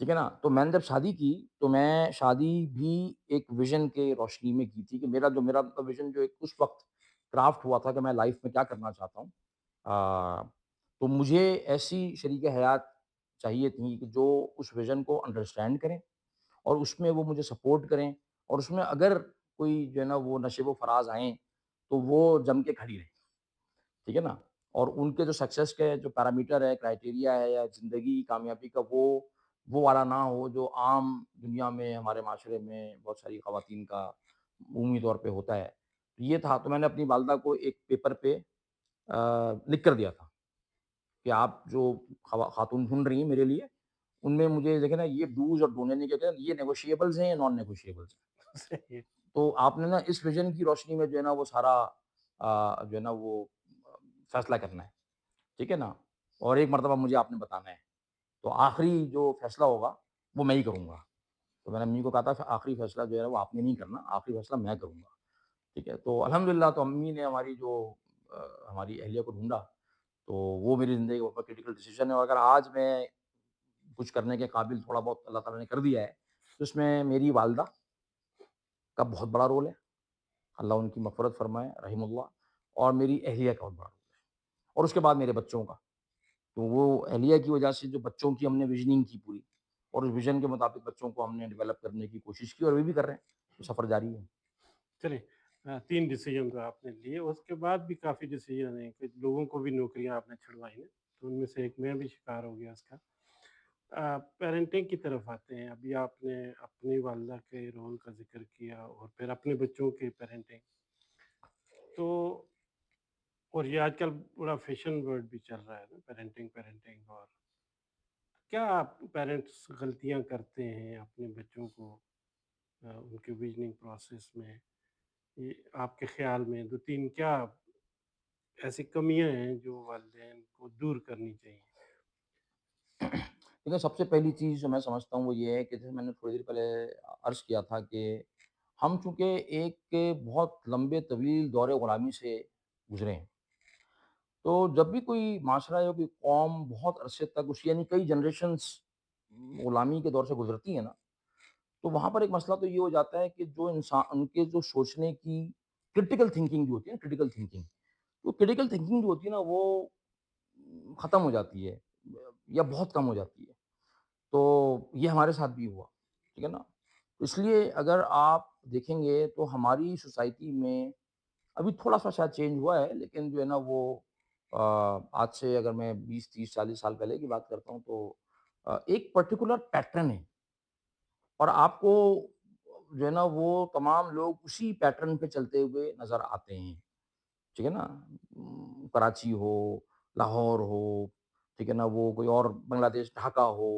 ٹھیک ہے نا؟ تو میں نے جب شادی کی، تو میں شادی بھی ایک ویژن کے روشنی میں کی تھی کہ میرا ویژن جو ایک اس وقت کرافٹ ہوا تھا کہ میں لائف میں کیا کرنا چاہتا ہوں۔ آ، تو مجھے ایسی شریک حیات چاہیے تھی کہ جو اس ویژن کو انڈرسٹینڈ کریں اور اس میں وہ مجھے سپورٹ کریں، اور اس میں اگر کوئی جو ہے نا وہ نشیب و فراز آئیں، تو وہ جم کے کھڑی رہیں، ٹھیک ہے نا؟ اور ان کے جو سکسیس کے جو پیرامیٹر ہے، کرائیٹیریا ہے یا زندگی کی کامیابی کا، وہ والا نہ ہو جو عام دنیا میں ہمارے معاشرے میں بہت ساری خواتین کا عمومی طور پہ ہوتا ہے۔ یہ تھا، تو میں نے اپنی والدہ کو ایک پیپر پہ لکھ کر دیا تھا کہ آپ جو خاتون ڈھونڈ رہی ہیں میرے لیے، ان میں مجھے دیکھیں نا یہ ڈوز اور ڈونٹ نہیں کہتے ہیں، یہ نیگوشیبلز ہیں یا نان نیگوشیبلز ہیں۔ صحیح ہے۔ تو آپ نے نا اس ویژن کی روشنی میں جو ہے نا وہ سارا جو ہے نا وہ فیصلہ کرنا ہے، ٹھیک ہے نا؟ اور ایک مرتبہ مجھے آپ نے بتانا ہے، تو آخری جو فیصلہ ہوگا وہ میں ہی کروں گا۔ تو میں نے امی کو کہا تھا آخری فیصلہ جو ہے وہ آپ نے نہیں کرنا، آخری فیصلہ میں کروں گا، ٹھیک ہے؟ تو الحمدللہ تو امی نے ہماری جو ہماری اہلیہ کو ڈھونڈا، تو وہ میری زندگی کا بہت کرٹیکل ڈیسیژن ہے، اور اگر آج میں کچھ کرنے کے قابل تھوڑا بہت اللہ تعالیٰ نے کر دیا ہے، تو اس میں میری والدہ کا بہت بڑا رول ہے، اللہ ان کی مغفرت فرمائے رحم اللہ، اور میری اہلیہ کا بہت بڑا رول ہے، اور اس کے بعد میرے بچوں کا۔ تو وہ اہلیہ کی وجہ سے جو بچوں کی ہم نے ویژننگ کی پوری، اور اس ویژن کے مطابق بچوں کو ہم نے ڈیولپ کرنے کی کوشش کی، اور ابھی بھی کر رہے ہیں، تو سفر جاری ہے۔ چلیے 3 ڈیسیزن تو آپ نے لیے، اس کے بعد بھی کافی ڈیسیزن ہیں کہ لوگوں کو بھی نوکریاں آپ نے چھڑوائی ہیں، تو ان میں سے ایک میں بھی شکار ہو گیا اس کا۔ پیرنٹنگ کی طرف آتے ہیں، ابھی آپ نے اپنی والدہ کے رول کا ذکر کیا اور پھر اپنے بچوں کی پیرنٹنگ، تو اور یہ آج کل بڑا فیشن ورڈ بھی چل رہا ہے نا، پیرنٹنگ پیرنٹنگ، اور کیا آپ پیرنٹس غلطیاں کرتے ہیں اپنے بچوں کو ان کے ویژننگ پروسیس میں؟ یہ آپ کے خیال میں 2-3 کیا ایسی کمیاں ہیں جو والدین کو دور کرنی چاہیے؟ دیکھیں، سب سے پہلی چیز جو میں سمجھتا ہوں وہ یہ ہے کہ جیسے میں نے تھوڑی دیر پہلے عرض کیا تھا کہ ہم چونکہ ایک بہت لمبے طویل دور غلامی سے گزرے ہیں، تو جب بھی کوئی معاشرہ یا کوئی قوم بہت عرصے تک اس یعنی کئی جنریشنز غلامی کے دور سے گزرتی ہے نا، تو وہاں پر ایک مسئلہ تو یہ ہو جاتا ہے کہ جو انسان ان کے جو سوچنے کی کرٹیکل تھنکنگ جو ہوتی ہے نا، کرٹیکل تھنکنگ، تو کرٹیکل تھنکنگ جو ہوتی ہے نا وہ ختم ہو جاتی ہے یا بہت کم ہو جاتی ہے۔ تو یہ ہمارے ساتھ بھی ہوا، ٹھیک ہے نا؟ تو اس لیے اگر آپ دیکھیں گے تو ہماری سوسائٹی میں ابھی تھوڑا-سا شاید چینج ہوا ہے، لیکن جو ہے نا وہ آج سے اگر میں 20 30 40 سال پہلے کی بات کرتا ہوں تو ایک پرٹیکولر پیٹرن ہے، اور آپ کو جو ہے نا وہ تمام لوگ اسی پیٹرن پہ چلتے ہوئے نظر آتے ہیں، ٹھیک ہے نا؟ کراچی ہو، لاہور ہو، ٹھیک ہے نا؟ وہ کوئی اور بنگلہ دیش ڈھاکہ ہو،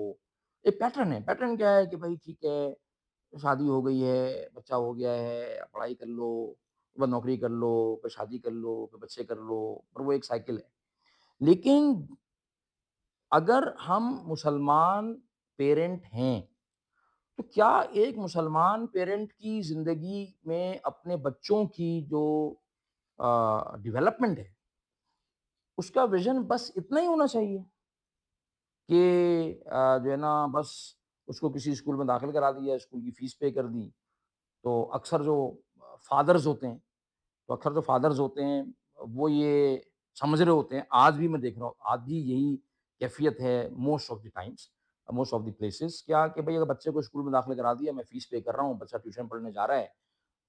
ایک پیٹرن ہے۔ پیٹرن کیا ہے کہ بھائی ٹھیک ہے، شادی ہو گئی ہے، بچہ ہو گیا ہے، پڑھائی کر لو، پھر نوکری کر لو، پھر شادی کر لو، پھر بچے کر لو، اور وہ ایک سائیکل ہے۔ لیکن اگر ہم مسلمان پیرنٹ ہیں، تو کیا ایک مسلمان پیرنٹ کی زندگی میں اپنے بچوں کی جو ڈیولپمنٹ ہے، اس کا ویژن بس اتنا ہی ہونا چاہیے کہ جو ہے نا بس اس کو کسی اسکول میں داخل کرا دیا، اسکول کی فیس پے کر دی؟ تو اکثر جو فادرز ہوتے ہیں تو اکثر جو فادرز ہوتے ہیں وہ یہ سمجھ رہے ہوتے ہیں، آج بھی میں دیکھ رہا ہوں، آج بھی یہی کیفیت ہے most of the times, most of the places, کیا کہ بھائی اگر بچے کو اسکول میں داخل کرا دیا، میں فیس پے کر رہا ہوں، بچہ ٹیوشن پڑھنے جا رہا ہے،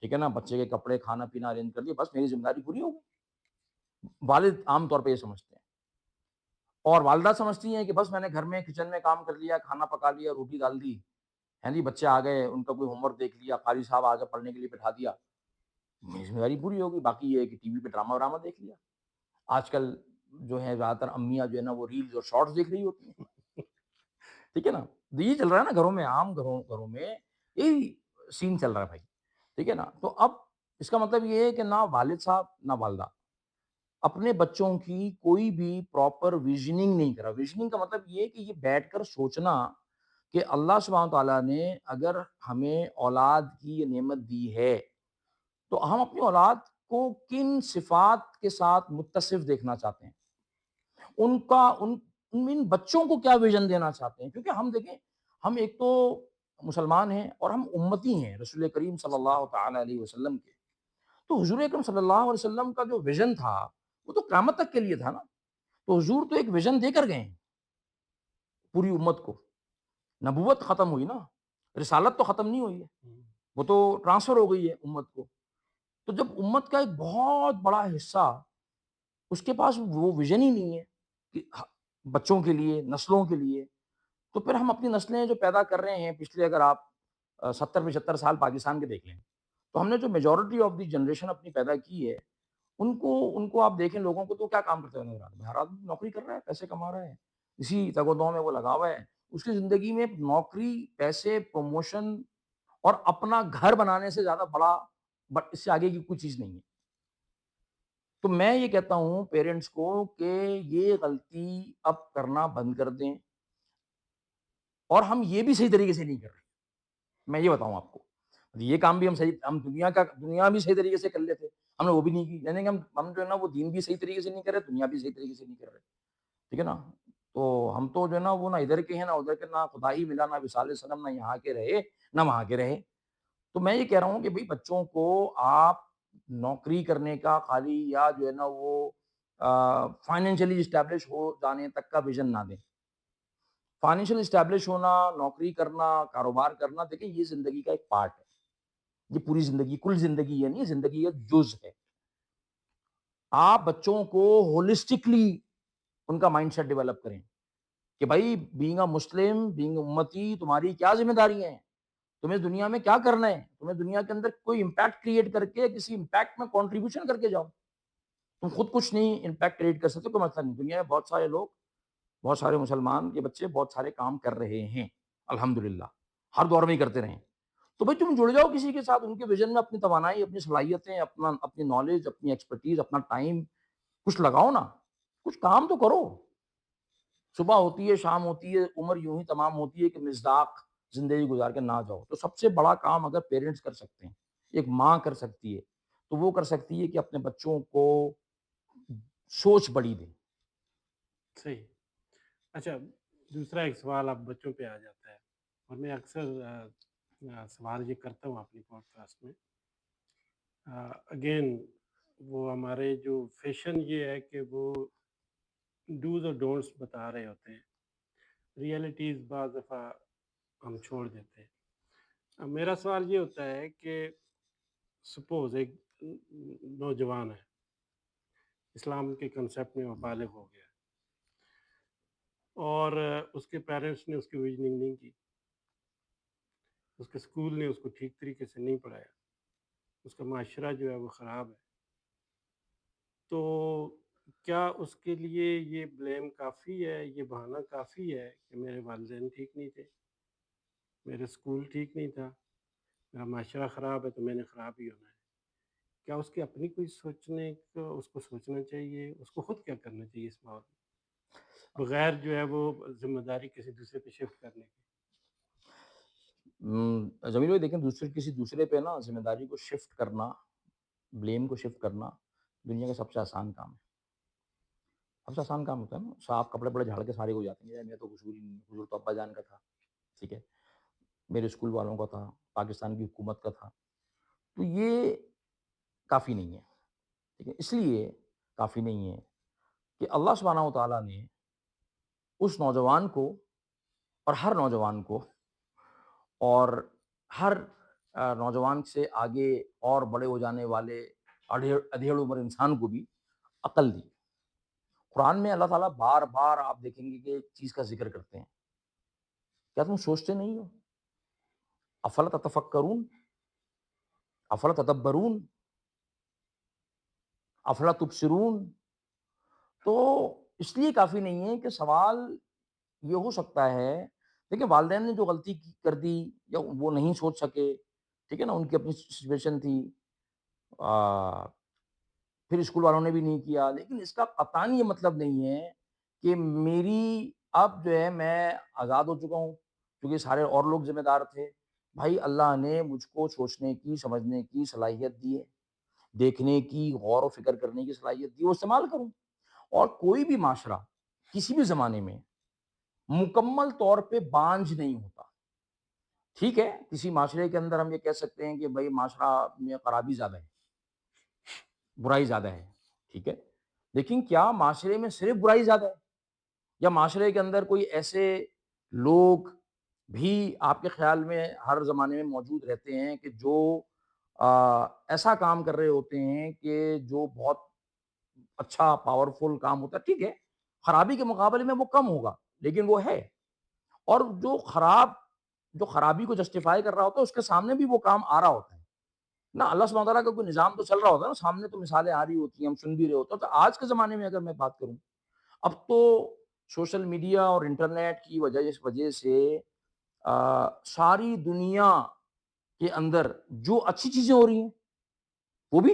ٹھیک ہے نا؟ بچے کے کپڑے کھانا پینا ارینج کر دیا، بس میری ذمہ داری پوری ہو گئی۔ والد عام طور پہ یہ سمجھتے ہیں، اور والدہ سمجھتی ہیں کہ بس میں نے گھر میں کچن میں کام کر لیا، کھانا پکا لیا، روٹی ڈال دی، ہیں جی، بچے آ گئے، ان کا کوئی ہوم ورک دیکھ لیا، قاری صاحب آ گئے پڑھنے کے لیے بٹھا دیا، میری ذمہ داری پوری ہو گئی۔ باقی یہ ہے کہ ٹی وی پہ ڈرامہ ورامہ دیکھ لیا۔ آج کل جو ہے زیادہ تر امیاں جو ہے نا وہ ریلز اور شارٹس دیکھ رہی ہوتی ہیں، ٹھیک ہے نا؟ تو یہ چل رہا ہے نا گھروں میں، عام گھروں گھروں میں یہی سین چل رہا ہے بھائی، ٹھیک ہے نا؟ تو اب اس کا مطلب یہ ہے کہ نہ والد صاحب نہ والدہ اپنے بچوں کی کوئی بھی پراپر ویژننگ نہیں کرا۔ ویژننگ کا مطلب یہ ہے کہ یہ بیٹھ کر سوچنا کہ اللہ سبحانہ تعالیٰ نے اگر ہمیں اولاد کی یہ نعمت دی ہے، تو ہم اپنی اولاد کو کن صفات کے ساتھ متصف دیکھنا چاہتے ہیں، ان کا ان بچوں کو کیا ویژن دینا چاہتے ہیں، کیونکہ ہم دیکھیں ہم ایک تو مسلمان ہیں اور ہم امتی ہیں رسول کریم صلی صحیح، اللہ تعالی علیہ وسلم کے۔ تو حضور اکرم صلی اللہ علیہ وسلم کا جو ویژن تھا وہ تو قیامت تک کے لیے تھا نا۔ تو حضور تو ایک ویژن دے کر گئے ہیں پوری امت کو۔ نبوت ختم ہوئی نا، رسالت تو ختم نہیں ہوئی ہے، ہوں، وہ تو ٹرانسفر ہو گئی ہے امت کو۔ تو جب امت کا ایک بہت بڑا حصہ اس کے پاس وہ ویژن ہی نہیں ہے کہ بچوں کے لیے، نسلوں کے لیے، تو پھر ہم اپنی نسلیں جو پیدا کر رہے ہیں پچھلے، اگر آپ 70-75 سال پاکستان کے دیکھ لیں، تو ہم نے جو میجورٹی آف دی جنریشن اپنی پیدا کی ہے، ان کو آپ دیکھیں، لوگوں کو تو کیا کام کرتے ہوئے نظر آتا ہے؟ ہر آدمی نوکری کر رہا ہے، پیسے کما رہا ہے، اسی تگ و دو میں وہ لگا ہوا ہے۔ اس کی زندگی میں نوکری، پیسے، پروموشن اور اپنا گھر بنانے سے زیادہ بڑا، اس سے آگے کی کوئی چیز نہیں ہے۔ تو میں یہ کہتا ہوں پیرنٹس کو کہ یہ غلطی اب کرنا بند کر دیں، اور ہم یہ بھی صحیح طریقے سے نہیں کر رہے۔ میں یہ بتاؤں آپ کو، یہ کام بھی ہم صحیح، ہم دنیا بھی صحیح طریقے سے کر لیتے، ہم نے وہ بھی نہیں کی، یعنی کہ ہم جو ہے نا وہ دین بھی صحیح طریقے سے نہیں کر رہے، دنیا بھی صحیح طریقے سے نہیں کر رہے، ٹھیک ہے نا۔ تو ہم تو جو ہے نا وہ نہ ادھر کے ہیں نہ ادھر کے، نہ خدا ہی ملا، نہ وصال صنم، نہ یہاں کے رہے نہ وہاں کے رہے۔ تو میں یہ کہہ رہا ہوں کہ بھئی بچوں کو آپ نوکری کرنے کا خالی، یا جو ہے نا وہ فائنینشلی اسٹیبلش ہو جانے تک کا ویژن نہ دیں۔ فائنینشل اسٹیبلش ہونا، نوکری کرنا، کاروبار کرنا، دیکھیں یہ زندگی کا ایک پارٹ ہے، یہ پوری زندگی، کل زندگی ہے نہیں، زندگی ایک جز ہے۔ آپ بچوں کو ہولسٹکلی ان کا مائنڈ سیٹ ڈیولپ کریں کہ بھائی بینگ اے مسلم، بینگ امتی، تمہاری کیا ذمہ داریاں ہیں، تمہیں دنیا میں کیا کرنا ہے، تمہیں دنیا کے اندر کوئی امپیکٹ کریٹ کر کے کسی امپیکٹ میں کنٹریبیوشن کر کے جاؤ۔ تم خود کچھ نہیں امپیکٹ کریٹ کر سکتے، کوئی مسئلہ نہیں، دنیا میں بہت سارے لوگ، بہت سارے مسلمان کے بچے بہت سارے کام کر رہے ہیں الحمدللہ، ہر دور میں ہی کرتے رہے ہیں۔ تو بھائی تم جڑ جاؤ کسی کے ساتھ، ان کے ویژن میں اپنی توانائی، اپنی صلاحیتیں، اپنی نالج، اپنی ایکسپرٹیز، اپنا ٹائم کچھ لگاؤ نا، کچھ کام تو کرو۔ صبح ہوتی ہے، شام ہوتی ہے، عمر یوں ہی تمام ہوتی ہے کہ مصداق زندگی گزار کے نہ جاؤ۔ تو سب سے بڑا کام اگر پیرنٹس کر سکتے ہیں، ایک ماں کر سکتی ہے، تو وہ کر سکتی ہے کہ اپنے بچوں کو سوچ بڑی دے۔ صحیح۔ اچھا، دوسرا ایک سوال اب بچوں پہ آ جاتا ہے، اور میں اکثر سوال یہ کرتا ہوں اپنی پوڈ کاسٹ میں۔ اگین وہ ہمارے جو فیشن یہ ہے کہ وہ ڈوز اور ڈونٹس بتا رہے ہوتے ہیں، ریئلٹیز بعض دفعہ ہم چھوڑ دیتے ہیں۔ اب میرا سوال یہ ہوتا ہے کہ سپوز ایک نوجوان ہے، اسلام کے کنسیپٹ میں وہ بالغ ہو گیا، اور اس کے پیرنٹس نے اس کی ویژننگ نہیں کی، اس کے اسکول نے اس کو ٹھیک طریقے سے نہیں پڑھایا، اس کا معاشرہ جو ہے وہ خراب ہے، تو کیا اس کے لیے یہ بلیم کافی ہے، یہ بہانہ کافی ہے کہ میرے والدین ٹھیک نہیں تھے، میرے اسکول ٹھیک نہیں تھا، میرا معاشرہ خراب ہے تو میں نے خراب ہی ہونا ہے؟ کیا اس کی اپنی کوئی سوچنے کو، اس کو سوچنا چاہیے، اس کو خود کیا کرنا چاہیے اس ماحول میں، بغیر جو ہے وہ ذمہ داری کسی دوسرے پہ شفٹ کرنے کی؟ جمیل بھائی دیکھیں، کسی دوسرے پہ نا ذمہ داری کو شفٹ کرنا، بلیم کو شفٹ کرنا دنیا کا سب سے آسان کام ہے۔ سب سے آسان کام ہوتا ہے نا، صاف کپڑے بڑے جھاڑ کے سارے ہو جاتے ہیں، یار میرا تو قصور ہی نہیں ہے، قصور تو ابا جان کا تھا، ٹھیک ہے، میرے اسکول والوں کا تھا، پاکستان کی حکومت کا تھا۔ تو یہ کافی نہیں ہے، ٹھیک ہے، اس لیے کافی نہیں ہے کہ اللہ سبحانہ و تعالیٰ نے اس نوجوان کو، اور ہر نوجوان کو، اور ہر نوجوان سے آگے اور بڑے ہو جانے والے ادھیڑ عمر انسان کو بھی عقل دی۔ قرآن میں اللہ تعالیٰ بار بار آپ دیکھیں گے کہ ایک چیز کا ذکر کرتے ہیں، کیا تم سوچتے نہیں ہو؟ افلا تتفکرون، افلا تدبرون، افلا تبصرون۔ تو اس لیے کافی نہیں ہے کہ سوال یہ ہو سکتا ہے، دیکھیں والدین نے جو غلطی کر دی یا وہ نہیں سوچ سکے، ٹھیک ہے نا، ان کی اپنی سچویشن تھی، پھر اسکول والوں نے بھی نہیں کیا، لیکن اس کا قطعاً یہ مطلب نہیں ہے کہ میری اب جو ہے میں آزاد ہو چکا ہوں کیونکہ سارے اور لوگ ذمہ دار تھے۔ بھائی اللہ نے مجھ کو سوچنے کی، سمجھنے کی صلاحیت دی ہے، دیکھنے کی، غور و فکر کرنے کی صلاحیت دی، وہ استعمال کروں۔ اور کوئی بھی معاشرہ کسی بھی زمانے میں مکمل طور پہ بانجھ نہیں ہوتا، ٹھیک ہے، کسی معاشرے کے اندر ہم یہ کہہ سکتے ہیں کہ بھائی معاشرہ میں خرابی زیادہ ہے، برائی زیادہ ہے، ٹھیک ہے؟ لیکن کیا معاشرے میں صرف برائی زیادہ ہے؟ یا معاشرے کے اندر کوئی ایسے لوگ بھی آپ کے خیال میں ہر زمانے میں موجود رہتے ہیں کہ جو ایسا کام کر رہے ہوتے ہیں کہ جو بہت اچھا پاورفل کام ہوتا ہے، ٹھیک ہے، خرابی کے مقابلے میں وہ کم ہوگا، لیکن وہ ہے۔ اور جو خرابی کو جسٹیفائی کر رہا ہوتا ہے اس کے سامنے بھی وہ کام آ رہا ہوتا ہے نا، اللہ سبحانہ تعالیٰ کا کوئی نظام تو چل رہا ہوتا ہے نا، سامنے تو مثالیں آ رہی ہوتی ہیں، ہم سن بھی رہے ہوتے ہیں۔ تو آج کے زمانے میں اگر میں بات کروں، اب تو سوشل میڈیا اور انٹرنیٹ کی وجہ سے ساری دنیا کے اندر جو اچھی چیزیں ہو رہی ہیں وہ بھی،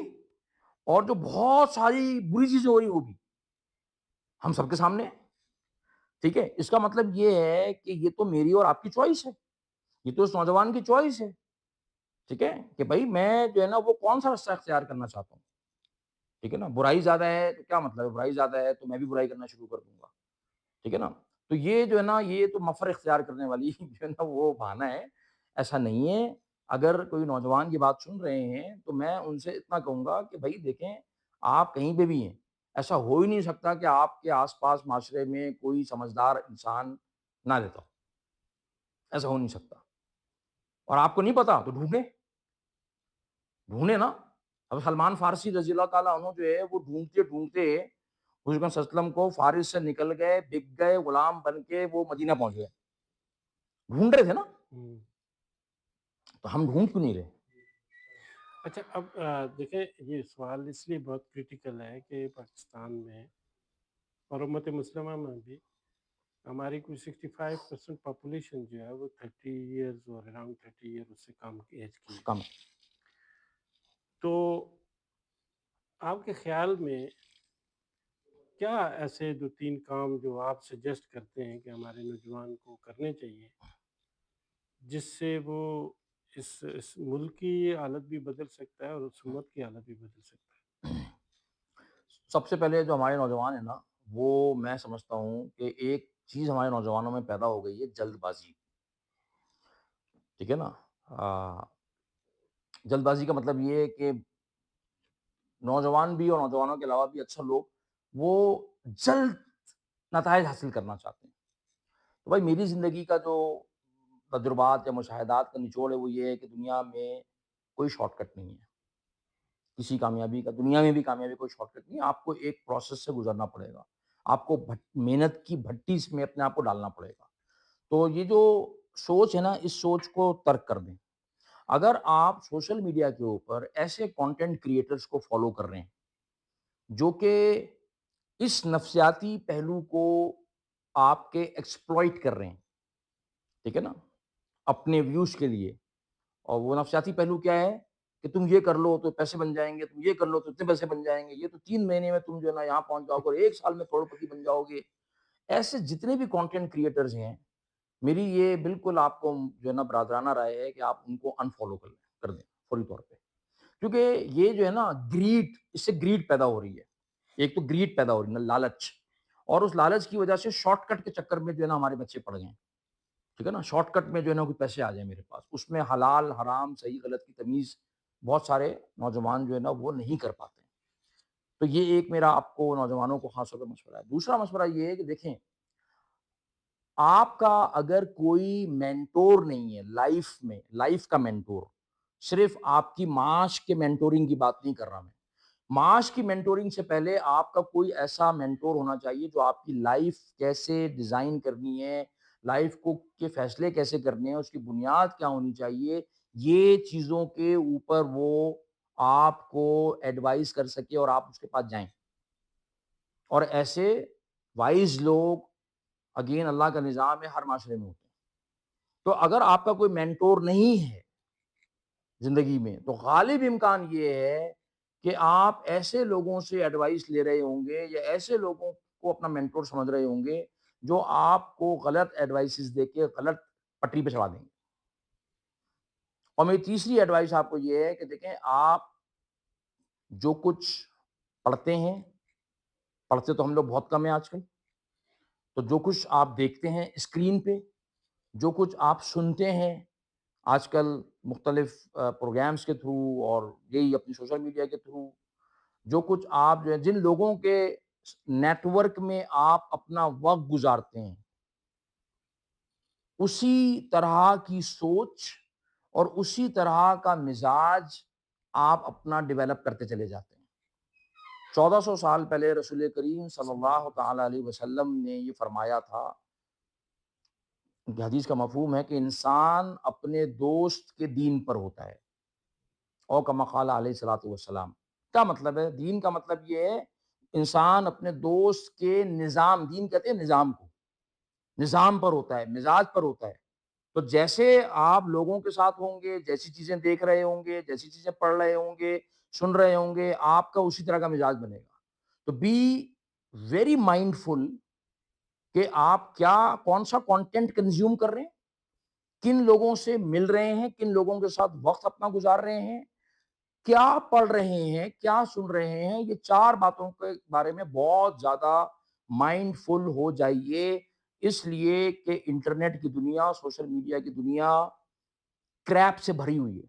اور جو بہت ساری بری چیزیں ہو رہی ہیں وہ بھی ہم سب کے سامنے ہیں، ٹھیک ہے؟ اس کا مطلب یہ ہے کہ یہ تو میری اور آپ کی چوائس ہے، یہ تو اس نوجوان کی چوائس ہے، ٹھیک ہے؟ کہ بھائی میں جو ہے نا وہ کون سا رستہ اختیار کرنا چاہتا ہوں، ٹھیک ہے نا؟ برائی زیادہ ہے تو کیا مطلب ہے؟ برائی زیادہ ہے تو میں بھی برائی کرنا شروع کر دوں گا، ٹھیک ہے نا؟ تو یہ جو ہے نا یہ تو مفر اختیار کرنے والی جو ہے نا وہ بہانہ ہے، ایسا نہیں ہے۔ اگر کوئی نوجوان یہ بات سن رہے ہیں تو میں ان سے اتنا کہوں گا کہ بھائی دیکھیں، آپ کہیں پہ بھی ہیں، ایسا ہو ہی نہیں سکتا کہ آپ کے آس پاس معاشرے میں کوئی سمجھدار انسان نہ رہتا ہو، ایسا ہو نہیں سکتا۔ اور آپ کو نہیں پتا تو ڈھونڈیں، ڈھونڈیں نا۔ اب سلمان فارسی رضی اللہ تعالیٰ عنہ جو ہے وہ ڈھونڈتے ڈھونڈتے حضور صلی اللہ علیہ وسلم کو فارس سے نکل گئے، بک گئے، غلام بن کے وہ مدینہ پہنچ گئے، ڈھونڈ رہے تھے نا، ہوں۔ تو ہم ڈھونڈ کیوں نہیں رہے؟ اچھا، اب دیکھیں یہ سوال اس لیے بہت کریٹیکل ہے کہ پاکستان میں اور امت مسلمہ میں بھی ہماری کوئی 65% پاپولیشن جو ہے وہ 30 ایئرز اور اراؤنڈ 30 ایئر اس سے کم کی ایج کی ہے۔ کم۔ تو آپ کے خیال میں کیا ایسے 2 3 کام جو آپ سجیسٹ کرتے ہیں کہ ہمارے نوجوان کو کرنے چاہیے جس سے وہ اس ملک کی حالت بھی بدل سکتا ہے اور اس امت کی حالت بھی بدل سکتا سب سے پہلے جو ہمارے نوجوان ہیں نا، وہ میں سمجھتا ہوں کہ ایک چیز ہمارے نوجوانوں میں پیدا ہو گئی ہے، جلد بازی، ٹھیک ہے نا؟ جلد بازی کا مطلب یہ ہے کہ نوجوان بھی اور نوجوانوں کے علاوہ بھی اکثر لوگ وہ جلد نتائج حاصل کرنا چاہتے ہیں۔ تو بھائی میری زندگی کا جو تجربات یا مشاہدات کا نچوڑ ہے وہ یہ ہے کہ دنیا میں کوئی شارٹ کٹ نہیں ہے، کسی کامیابی کا، دنیا میں بھی کامیابی کوئی شارٹ کٹ نہیں ہے، آپ کو ایک پروسیس سے گزرنا پڑے گا، آپ کو محنت کی بھٹی میں اپنے آپ کو ڈالنا پڑے گا۔ تو یہ جو سوچ ہے نا، اس سوچ کو ترک کر دیں۔ اگر آپ سوشل میڈیا کے اوپر ایسے کنٹینٹ کریٹرز کو فالو کر رہے ہیں جو کہ اس نفسیاتی پہلو کو آپ کے ایکسپلائٹ کر رہے ہیں، ٹھیک ہے نا، اپنے ویوز کے لیے، اور وہ نفسیاتی پہلو کیا ہے کہ تم یہ کر لو تو پیسے بن جائیں گے، تم یہ کر لو تو اتنے پیسے بن جائیں گے، یہ تو 3 مہینے میں تم جو ہے نا یہاں پہنچ جاؤ گے اور 1 سال میں کروڑ پتی بن جاؤ گے۔ ایسے جتنے بھی کنٹینٹ کریٹرز ہیں، میری یہ بالکل آپ کو جو ہے نا برادرانہ رائے ہے کہ آپ ان کو انفالو کر دیں فوری طور پہ، کیونکہ یہ جو ہے نا گریڈ، اس سے گریڈ پیدا ہو رہی ہے، ایک تو گریڈ پیدا ہو رہی ہے نا، لالچ، اور اس لالچ کی وجہ سے شارٹ کٹ کے چکر میں جو ہے نا ہمارے بچے پڑ گئے ہیں، ٹھیک ہے نا، شارٹ کٹ میں جو ہے نا کوئی پیسے آ جائیں میرے پاس، اس میں حلال حرام صحیح غلط کی تمیز بہت سارے نوجوان جو ہے نا وہ نہیں کر پاتے ہیں۔ تو یہ ایک میرا آپ کو نوجوانوں کو خاص طور پہ مشورہ ہے۔ دوسرا مشورہ یہ ہے کہ دیکھیں، آپ کا اگر کوئی مینٹور نہیں ہے لائف کا مینٹور، صرف آپ کی معاش کے مینٹورنگ کی بات نہیں کر رہا میں، معاش کی مینٹورنگ سے پہلے آپ کا کوئی ایسا مینٹور ہونا چاہیے جو آپ کی لائف کیسے ڈیزائن کرنی ہے، لائف کو کے فیصلے کیسے کرنے ہیں، اس کی بنیاد کیا ہونی چاہیے، یہ چیزوں کے اوپر وہ آپ کو ایڈوائز کر سکے اور آپ اس کے پاس جائیں۔ اور ایسے وائز لوگ اگین اللہ کا نظام ہے، ہر معاشرے میں ہوتے ہیں۔ تو اگر آپ کا کوئی مینٹور نہیں ہے زندگی میں تو غالب امکان یہ ہے کہ آپ ایسے لوگوں سے ایڈوائس لے رہے ہوں گے یا ایسے لوگوں کو اپنا مینٹور سمجھ رہے ہوں گے جو آپ کو غلط ایڈوائسز دے کے غلط پٹری پہ چڑھا دیں گے۔ اور میری تیسری ایڈوائس آپ کو یہ ہے کہ دیکھیں، آپ جو کچھ پڑھتے ہیں، پڑھتے تو ہم لوگ بہت کم ہیں آج کل، تو جو کچھ آپ دیکھتے ہیں اسکرین پہ، جو کچھ آپ سنتے ہیں آج کل مختلف پروگرامس کے تھرو اور یہی اپنی سوشل میڈیا کے تھرو جو کچھ آپ جو ہے جن لوگوں کے نیٹ ورک میں آپ اپنا وقت گزارتے ہیں، اسی طرح کی سوچ اور اسی طرح کا مزاج آپ اپنا ڈیولپ کرتے چلے جاتے ہیں۔ 1400 سال پہلے رسول کریم صلی صلی اللہ اللہ علیہ تعالی علیہ وسلم نے یہ فرمایا تھا کہ حدیث کا مفہوم ہے کہ انسان اپنے دوست کے دین پر ہوتا ہے، او کما قال علیہ الصلوۃ والسلام۔ کیا مطلب ہے؟ دین کا مطلب یہ ہے انسان اپنے دوست کے نظام، دین کہتے ہیں نظام کو، نظام پر ہوتا ہے، مزاج پر ہوتا ہے۔ تو جیسے آپ لوگوں کے ساتھ ہوں گے، جیسی چیزیں دیکھ رہے ہوں گے، جیسی چیزیں پڑھ رہے ہوں گے، سن رہے ہوں گے، آپ کا اسی طرح کا مزاج بنے گا۔ تو بی ویری مائنڈ فل کہ آپ کیا کون سا کانٹینٹ کنزیوم کر رہے ہیں، کن لوگوں سے مل رہے ہیں، کن لوگوں کے ساتھ وقت اپنا گزار رہے ہیں، کیا پڑھ رہے ہیں، کیا سن رہے ہیں۔ یہ چار باتوں کے بارے میں بہت زیادہ مائنڈ فل ہو جائیے، اس لیے کہ انٹرنیٹ کی دنیا، سوشل میڈیا کی دنیا کریپ سے بھری ہوئی ہے۔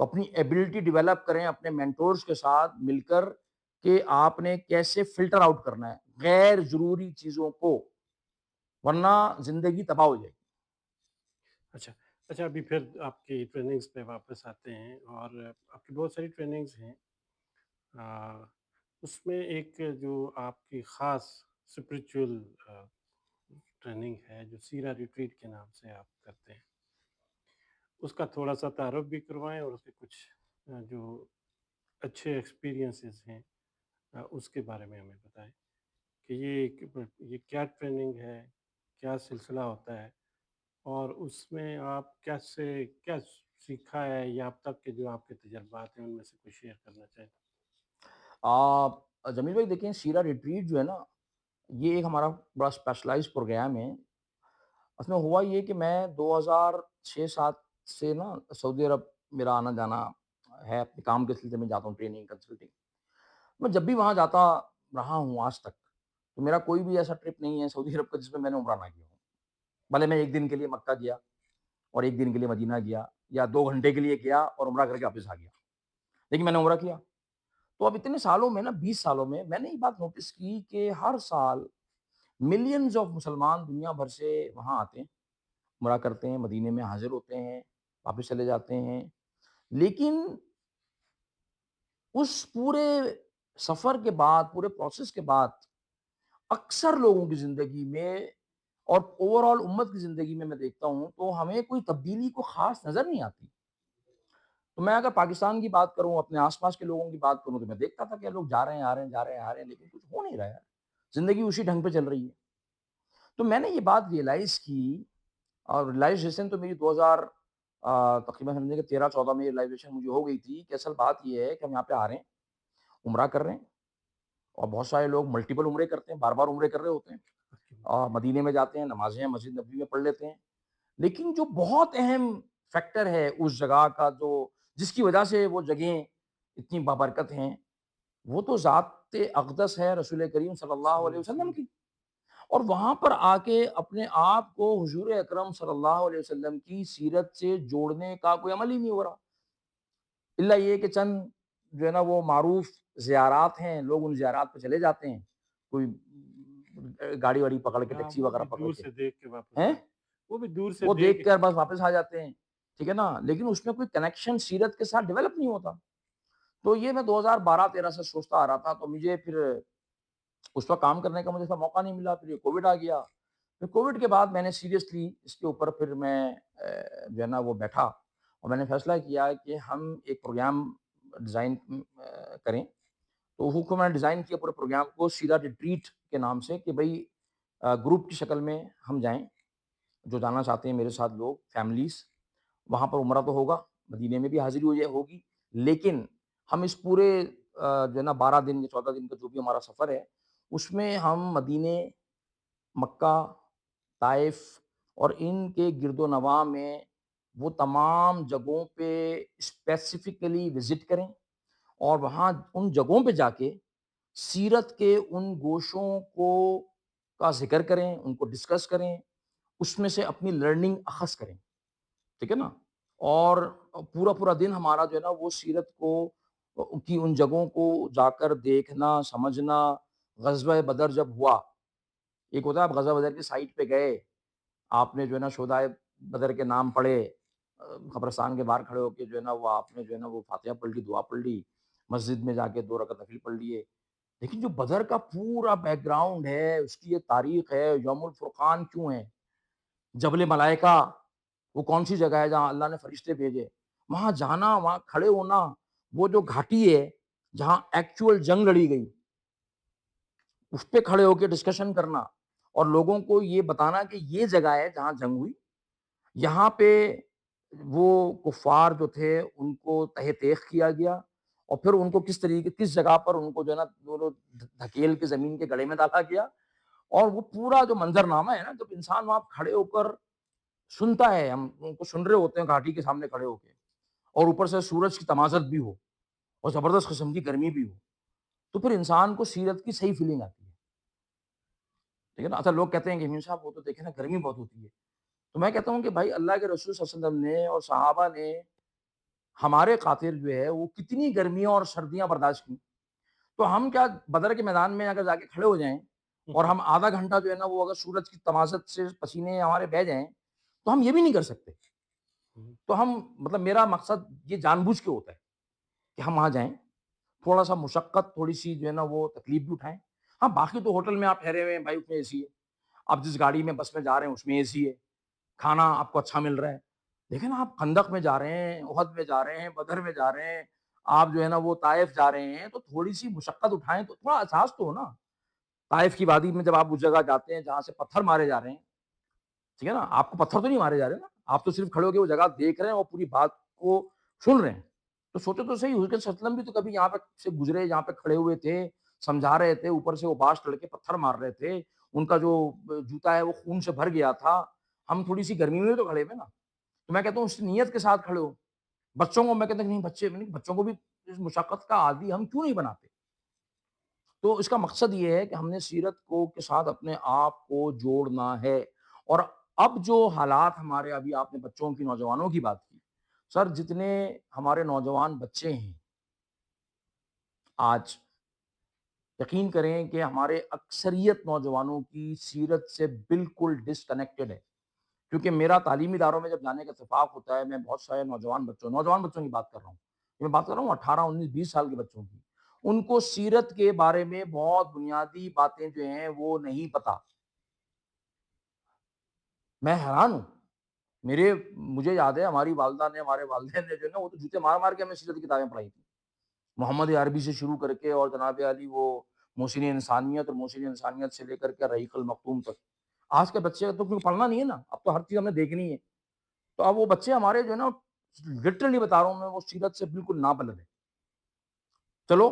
تو اپنی ایبلٹی ڈیولپ کریں اپنے مینٹورز کے ساتھ مل کر کہ آپ نے کیسے فلٹر آؤٹ کرنا ہے غیر ضروری چیزوں کو، ورنہ زندگی تباہ ہو جائے گی۔ اچھا، اچھا ابھی پھر آپ کی ٹریننگز پہ واپس آتے ہیں، اور آپ کی بہت ساری ٹریننگز ہیں۔ آ، اس میں ایک جو آپ کی خاص اسپریچول ٹریننگ ہے جو سیرا ریٹریٹ کے نام سے آپ کرتے ہیں، اس کا تھوڑا سا تعارف بھی کروائیں، اور اس کے کچھ جو اچھے ایکسپیرینسز ہیں اس کے بارے میں ہمیں بتائیں کہ یہ کیا ٹریننگ ہے، کیا سلسلہ ہوتا ہے، اور اس میں آپ کیسے کیا سیکھا ہے، یا اب تک کے جو آپ کے تجربات ہیں ان میں سے کچھ شیئر کرنا چاہیں؟ جمیل بھائی دیکھیں، سیرا ریٹریٹ جو ہے نا، یہ ایک ہمارا بڑا اسپیشلائز پروگرام ہے۔ اس میں ہوا یہ کہ میں 2006-7 سے نا سعودی عرب میرا آنا جانا ہے، اپنے کام کے سلسلے میں جاتا ہوں، ٹریننگ کنسلٹنگ۔ میں جب بھی وہاں جاتا رہا ہوں آج تک، تو میرا کوئی بھی ایسا ٹرپ نہیں ہے سعودی عرب کا جس میں میں نے عمرہ نہ کیا ہوں۔ بھلے میں ایک دن کے لیے مکہ گیا اور ایک دن کے لیے مدینہ گیا، یا 2 گھنٹے کے لیے گیا اور عمرہ کر کے واپس آ گیا، لیکن میں نے عمرہ کیا۔ تو اب اتنے سالوں میں نا، 20 سالوں میں نے یہ بات نوٹس کی کہ ہر سال ملینز آف مسلمان دنیا بھر سے وہاں آتے ہیں، عمرہ کرتے ہیں، مدینے میں حاضر ہوتے ہیں، واپس چلے جاتے ہیں، لیکن اس پورے سفر کے بعد، پورے پروسیس کے بعد، اکثر لوگوں کی زندگی میں اور اوور آل امت کی زندگی میں دیکھتا ہوں تو ہمیں کوئی تبدیلی کو خاص نظر نہیں آتی۔ تو میں اگر پاکستان کی بات کروں، اپنے آس پاس کے لوگوں کی بات کروں، تو میں دیکھتا تھا کہ لوگ جا رہے ہیں، آ رہے ہیں، جا رہے ہیں، آ رہے ہیں، لیکن کچھ ہو نہیں رہا ہے، زندگی اسی ڈھنگ پہ چل رہی ہے۔ تو میں نے یہ بات ریئلائز کی، اور ریئلائزیشن تو میری 2000 تقریباً سمجھے کہ 13-14 میں ریئلائزیشن مجھے ہو گئی تھی کہ اصل بات یہ ہے کہ ہم یہاں پہ آ رہے ہیں، عمرہ کر رہے ہیں، اور بہت سارے لوگ ملٹیپل عمرے کرتے ہیں، بار بار عمرے کر رہے ہوتے ہیں، اور مدینے میں جاتے ہیں، نمازیں مسجد نبوی میں پڑھ لیتے ہیں، لیکن جو بہت اہم فیکٹر ہے اس جگہ کا، جو جس کی وجہ سے وہ جگہیں اتنی بابرکت ہیں، وہ تو ذات اقدس ہے رسول کریم صلی اللہ صلی اللہ علیہ علیہ وسلم وسلم۔ کی۔ اور وہاں پر آ کے اپنے آپ کو حضور اکرم صلی اللہ علیہ وسلم کی سیرت سے جوڑنے کا کوئی عمل ہی نہیں ہو رہا، الا یہ کہ چند جو ہے نا وہ معروف زیارات ہیں، لوگ ان زیارات پہ چلے جاتے ہیں، کوئی گاڑی واڑی پکڑ کے، ہاں، ٹیکسی وہ وغیرہ بھی پکڑ دور کے، سے دیکھ کے واپس ہیں، آ وہ بھی دور سے وہ دیکھ دیکھ کر بس واپس آ جاتے ہیں، ٹھیک ہے نا، لیکن اس میں کوئی کنیکشن سیرت کے ساتھ ڈیولپ نہیں ہوتا۔ تو یہ میں 2012-13 سے سوچتا آ رہا تھا، تو مجھے پھر اس وقت کام کرنے کا مجھے موقع نہیں ملا، پھر یہ کووڈ آ گیا۔ پھر کووڈ کے بعد میں نے سیریسلی اس کے اوپر پھر میں جو ہے نا وہ بیٹھا، اور میں نے فیصلہ کیا کہ ہم ایک پروگرام ڈیزائن کریں۔ تو حکم نے ڈیزائن کیا پورے پروگرام کو سیرا ریٹریٹ کے نام سے، کہ بھئی گروپ کی شکل میں ہم جائیں، جو جانا چاہتے ہیں میرے ساتھ لوگ، فیملیز، وہاں پر عمرہ تو ہوگا، مدینے میں بھی حاضری ہو جائے ہوگی، لیکن ہم اس پورے جو ہے نا 12 دن یا 14 دن کا جو بھی ہمارا سفر ہے، اس میں ہم مدینے، مکہ، طائف اور ان کے گرد و نواح میں وہ تمام جگہوں پہ اسپیسیفکلی وزٹ کریں، اور وہاں ان جگہوں پہ جا کے سیرت کے ان گوشوں کو کا ذکر کریں، ان کو ڈسکس کریں، اس میں سے اپنی لرننگ اخذ کریں۔ ٹھیک ہے نا؟ اور پورا پورا دن ہمارا جو ہے نا وہ سیرت کو کی ان جگہوں کو جا کر دیکھنا، سمجھنا۔ غزوہ بدر جب ہوا، ایک ہوتا ہے آپ غزوہ بدر کی سائٹ پہ گئے، آپ نے جو ہے نا شہدائے بدر کے نام پڑھے، قبرستان کے باہر کھڑے ہو کے جو ہے نا وہ آپ نے جو ہے نا وہ فاتحہ پڑھ لی، دعا پڑھ لی، مسجد میں جا کے 2 رکعت نفل پڑھ لیے۔ لیکن جو بدر کا پورا بیک گراؤنڈ ہے، اس کی یہ تاریخ ہے، یوم الفرقان کیوں ہے، جبل ملائکہ، وہ کون سی جگہ ہے جہاں اللہ نے فرشتے بھیجے، وہاں جانا، وہاں کھڑے ہونا، وہ جو گھاٹی ہے جہاں ایکچوئل جنگ لڑی گئی، اس پہ کھڑے ہو کے ڈسکشن کرنا اور لوگوں کو یہ بتانا کہ یہ جگہ ہے جہاں جنگ ہوئی، یہاں پہ وہ کفار جو تھے ان کو تہ تیخ کیا گیا، اور پھر ان کو کس طریقے کس جگہ پر ان کو جو ہے نا دونوں دھکیل کے زمین کے گڑے میں ڈالا گیا۔ اور وہ پورا جو منظرنامہ ہے نا، جب انسان وہاں کھڑے ہو کر سنتا ہے، ہم ان کو سن رہے ہوتے ہیں گھاٹی کے سامنے کھڑے ہو کے، اور اوپر سے سورج کی تمازت بھی ہو اور زبردست قسم کی گرمی بھی ہو، تو پھر انسان کو سیرت کی صحیح فیلنگ آتی ہے، ٹھیک ہے نا؟ اچھا، لوگ کہتے ہیں کہ امین صاحب وہ تو دیکھیں نا گرمی بہت ہوتی ہے، تو میں کہتا ہوں کہ بھائی اللہ کے رسول صلی اللہ علیہ وسلم نے اور صحابہ نے ہمارے خاطر جو ہے وہ کتنی گرمیاں اور سردیاں برداشت کی، تو ہم کیا بدر کے میدان میں اگر جا کے کھڑے ہو جائیں اور ہم آدھا گھنٹہ جو ہے نا وہ اگر سورج کی تمازت سے پسینے ہمارے بہ جائیں تو ہم یہ بھی نہیں کر سکتے؟ تو ہم مطلب میرا مقصد یہ جان بوجھ کے ہوتا ہے کہ ہم وہاں جائیں، تھوڑا سا مشقت، تھوڑی سی جو ہے نا وہ تکلیف بھی اٹھائیں۔ ہاں باقی تو ہوٹل میں آپ ٹھہرے ہوئے ہیں بھائی، اس میں اے سی ہے، آپ جس گاڑی میں بس میں جا رہے ہیں اس میں اے سی ہے، کھانا آپ کو اچھا مل رہا ہے، لیکن آپ خندق میں جا رہے ہیں، احد میں جا رہے ہیں، بدر میں جا رہے ہیں، آپ جو ہے نا وہ طائف جا رہے ہیں، تو تھوڑی سی مشقت اٹھائیں، تو تھوڑا احساس تو ہو نا۔ طائف کی وادی میں جب آپ اس جگہ جاتے ہیں جہاں سے پتھر مارے جا رہے ہیں، ٹھیک ہے نا، آپ کو پتھر تو نہیں مارے جا رہے نا، آپ تو صرف کھڑے ہو کے وہ جگہ دیکھ رہے ہیں اور پوری بات کو سن رہے ہیں۔ تو سوچو تو صحیح، حضرت صلی اللہ علیہ وسلم بھی تو کبھی یہاں پہ سے گزرے، یہاں پہ کھڑے ہوئے تھے، سمجھا رہے تھے، اوپر سے وہ باش لڑکے پتھر مار رہے تھے، ان کا جو جوتا ہے وہ خون سے بھر گیا تھا، ہم تھوڑی سی گرمی میں تو کھڑے ہوئے نا۔ تو میں کہتا ہوں اس نیت کے ساتھ کھڑے ہو۔ بچوں کو میں کہتا ہوں کہ نہیں، بچوں کو بھی اس مشقت کا عادی ہم کیوں نہیں بناتے؟ تو اس کا مقصد یہ ہے کہ ہم نے سیرت کو کے ساتھ اپنے آپ کو جوڑنا ہے۔ اور اب جو حالات ہمارے، ابھی آپ نے بچوں کی، نوجوانوں کی بات کی، سر جتنے ہمارے نوجوان بچے ہیں آج، یقین کریں کہ ہمارے اکثریت نوجوانوں کی سیرت سے بالکل ڈسکنیکٹڈ ہے۔ کیونکہ میرا تعلیمی اداروں میں جب جانے کا اتفاق ہوتا ہے، میں بہت سارے نوجوان بچوں کی بات کر رہا ہوں، میں بات کر رہا ہوں 18 19 20 سال کے بچوں کی، ان کو سیرت کے بارے میں بہت بنیادی باتیں جو ہیں وہ نہیں پتا۔ میں حیران ہوں، مجھے یاد ہے ہماری والدہ نے، ہمارے والدین نے جو ہے نا وہ تو جوتے مار مار کے ہمیں سیرت کی کتابیں پڑھائی تھی، محمد عربی سے شروع کر کے اور جناب علی وہ محسن انسانیت، اور محسن انسانیت سے لے کر کے رحیق المختوم تک۔ آج کے بچے تو کیونکہ پڑھنا نہیں ہے نا، اب تو ہر چیز ہم نے دیکھنی ہے، تو اب وہ بچے ہمارے جو ہے نا، لٹرلی بتا رہا ہوں میں، وہ سیرت سے بالکل نابلد ہے۔ چلو،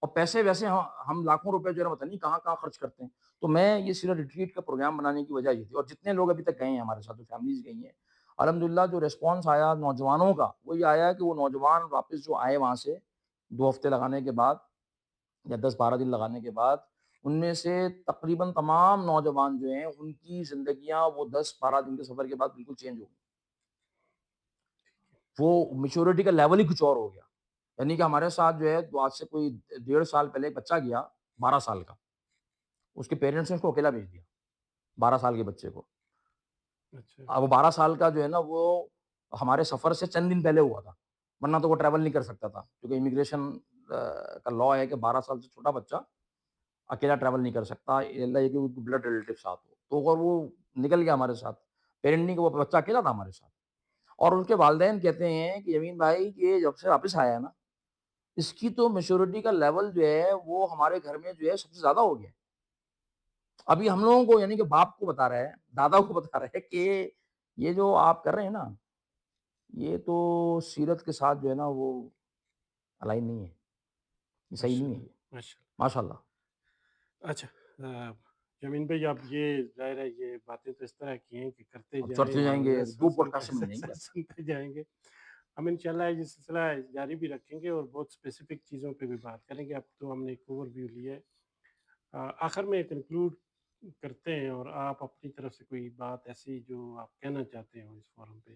اور پیسے ویسے ہم لاکھوں روپے جو ہے نا پتہ نہیں کہاں کہاں خرچ کرتے ہیں۔ تو میں یہ سیرت ریٹریٹ کا پروگرام بنانے کی وجہ یہ تھی، اور جتنے لوگ ابھی تک گئے ہیں ہمارے ساتھ، جو فیملیز گئی ہیں، الحمدللہ جو ریسپانس آیا نوجوانوں کا، وہ یہ آیا کہ وہ نوجوان واپس جو آئے وہاں سے 2 ہفتے لگانے کے بعد یا 10 12 دن لگانے کے بعد، ان میں سے تقریباً تمام نوجوان جو ہیں ان کی زندگیاں وہ 10 12 دن کے سفر کے بعد بالکل چینج ہو گئی۔ وہ میچورٹی کا لیول ہی کچھ اور ہو گیا۔ یعنی کہ ہمارے ساتھ جو ہے آج سے کوئی 1.5 سال پہلے ایک بچہ گیا، 12 سال کا، اس کے پیرنٹس نے اس کو اکیلا بھیج دیا، 12 سال کے بچے کو۔ اچھا، اب وہ 12 سال کا جو ہے نا وہ ہمارے سفر سے چند دن پہلے ہوا تھا، ورنہ تو وہ ٹریول نہیں کر سکتا تھا، کیونکہ امیگریشن کا لا ہے کہ 12 سال سے چھوٹا بچہ اکیلا ٹریول نہیں کر سکتا، اللہ یہ کہ بلڈ ریلیٹو ساتھ ہو۔ تو اگر وہ نکل گیا ہمارے ساتھ، پیرنٹ نہیں، کہ وہ بچہ اکیلا تھا ہمارے ساتھ، اور ان کے والدین کہتے ہیں کہ یمین بھائی یہ جب سے واپس آیا ہے نا، اس کی تو میچورٹی کا لیول جو ہے وہ ہمارے گھر میں جو ہے سب سے زیادہ ہو گیا ہے۔ ابھی ہم لوگوں کو، یعنی کہ باپ کو بتا رہا ہے، دادا کو بتا رہا ہے کہ یہ جو آپ کر رہے ہیں نا، یہ تو سیرت کے ساتھ جو ہے نا وہ الائن نہیں ہے، یہ صحیح ماشاء نہیں ہے اللہ، یہ، ماشاء ماشاء اللہ۔ اللہ۔ اچھا، یمین بھائی، آپ یہ ظاہر ہے یہ باتیں تو اس طرح کی ہیں کہ کرتے اب جائیں چڑھتے جائیں اور گے، 2 پوڈ کاسٹ میں مل جائیں گے۔ سنتے جائیں گے۔ ہم انشاءاللہ یہ سلسلہ جاری بھی رکھیں گے اور بہت اسپیسیفک چیزوں پہ بھی بات کریں گے۔ اب تو ہم نے ایک اوور ویو لیا ہے، آخر میں کنکلوڈ کرتے ہیں، اور آپ اپنی طرف سے کوئی بات ایسی جو آپ کہنا چاہتے ہو اس فورم پہ۔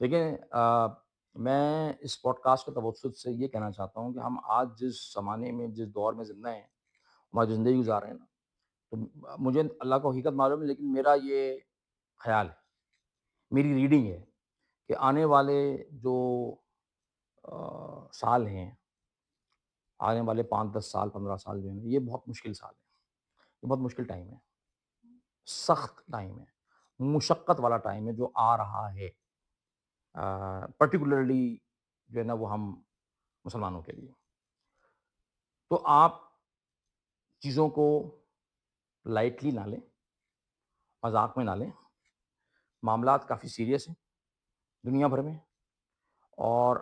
دیکھیں میں اس پوڈ کاسٹ کے توسط سے یہ کہنا چاہتا ہوں کہ ہم آج جس زمانے میں جس دور میں زندہ ہیں، ہماری زندگی گزار رہے ہیں نا، تو مجھے اللہ کو حقیقت معلوم ہے، لیکن میرا یہ خیال ہے، میری ریڈنگ ہے کہ آنے والے جو سال ہیں، آنے والے 5 10 سال 15 سال جو ہیں، یہ بہت مشکل سال ہے، یہ بہت مشکل ٹائم ہے، سخت ٹائم ہے، مشقت والا ٹائم ہے جو آ رہا ہے، پرٹیکولرلی جو ہے نا وہ ہم مسلمانوں کے لیے۔ تو آپ چیزوں کو لائٹلی نہ لیں، مذاق میں نہ لیں، معاملات کافی سیریس ہیں دنیا بھر میں، اور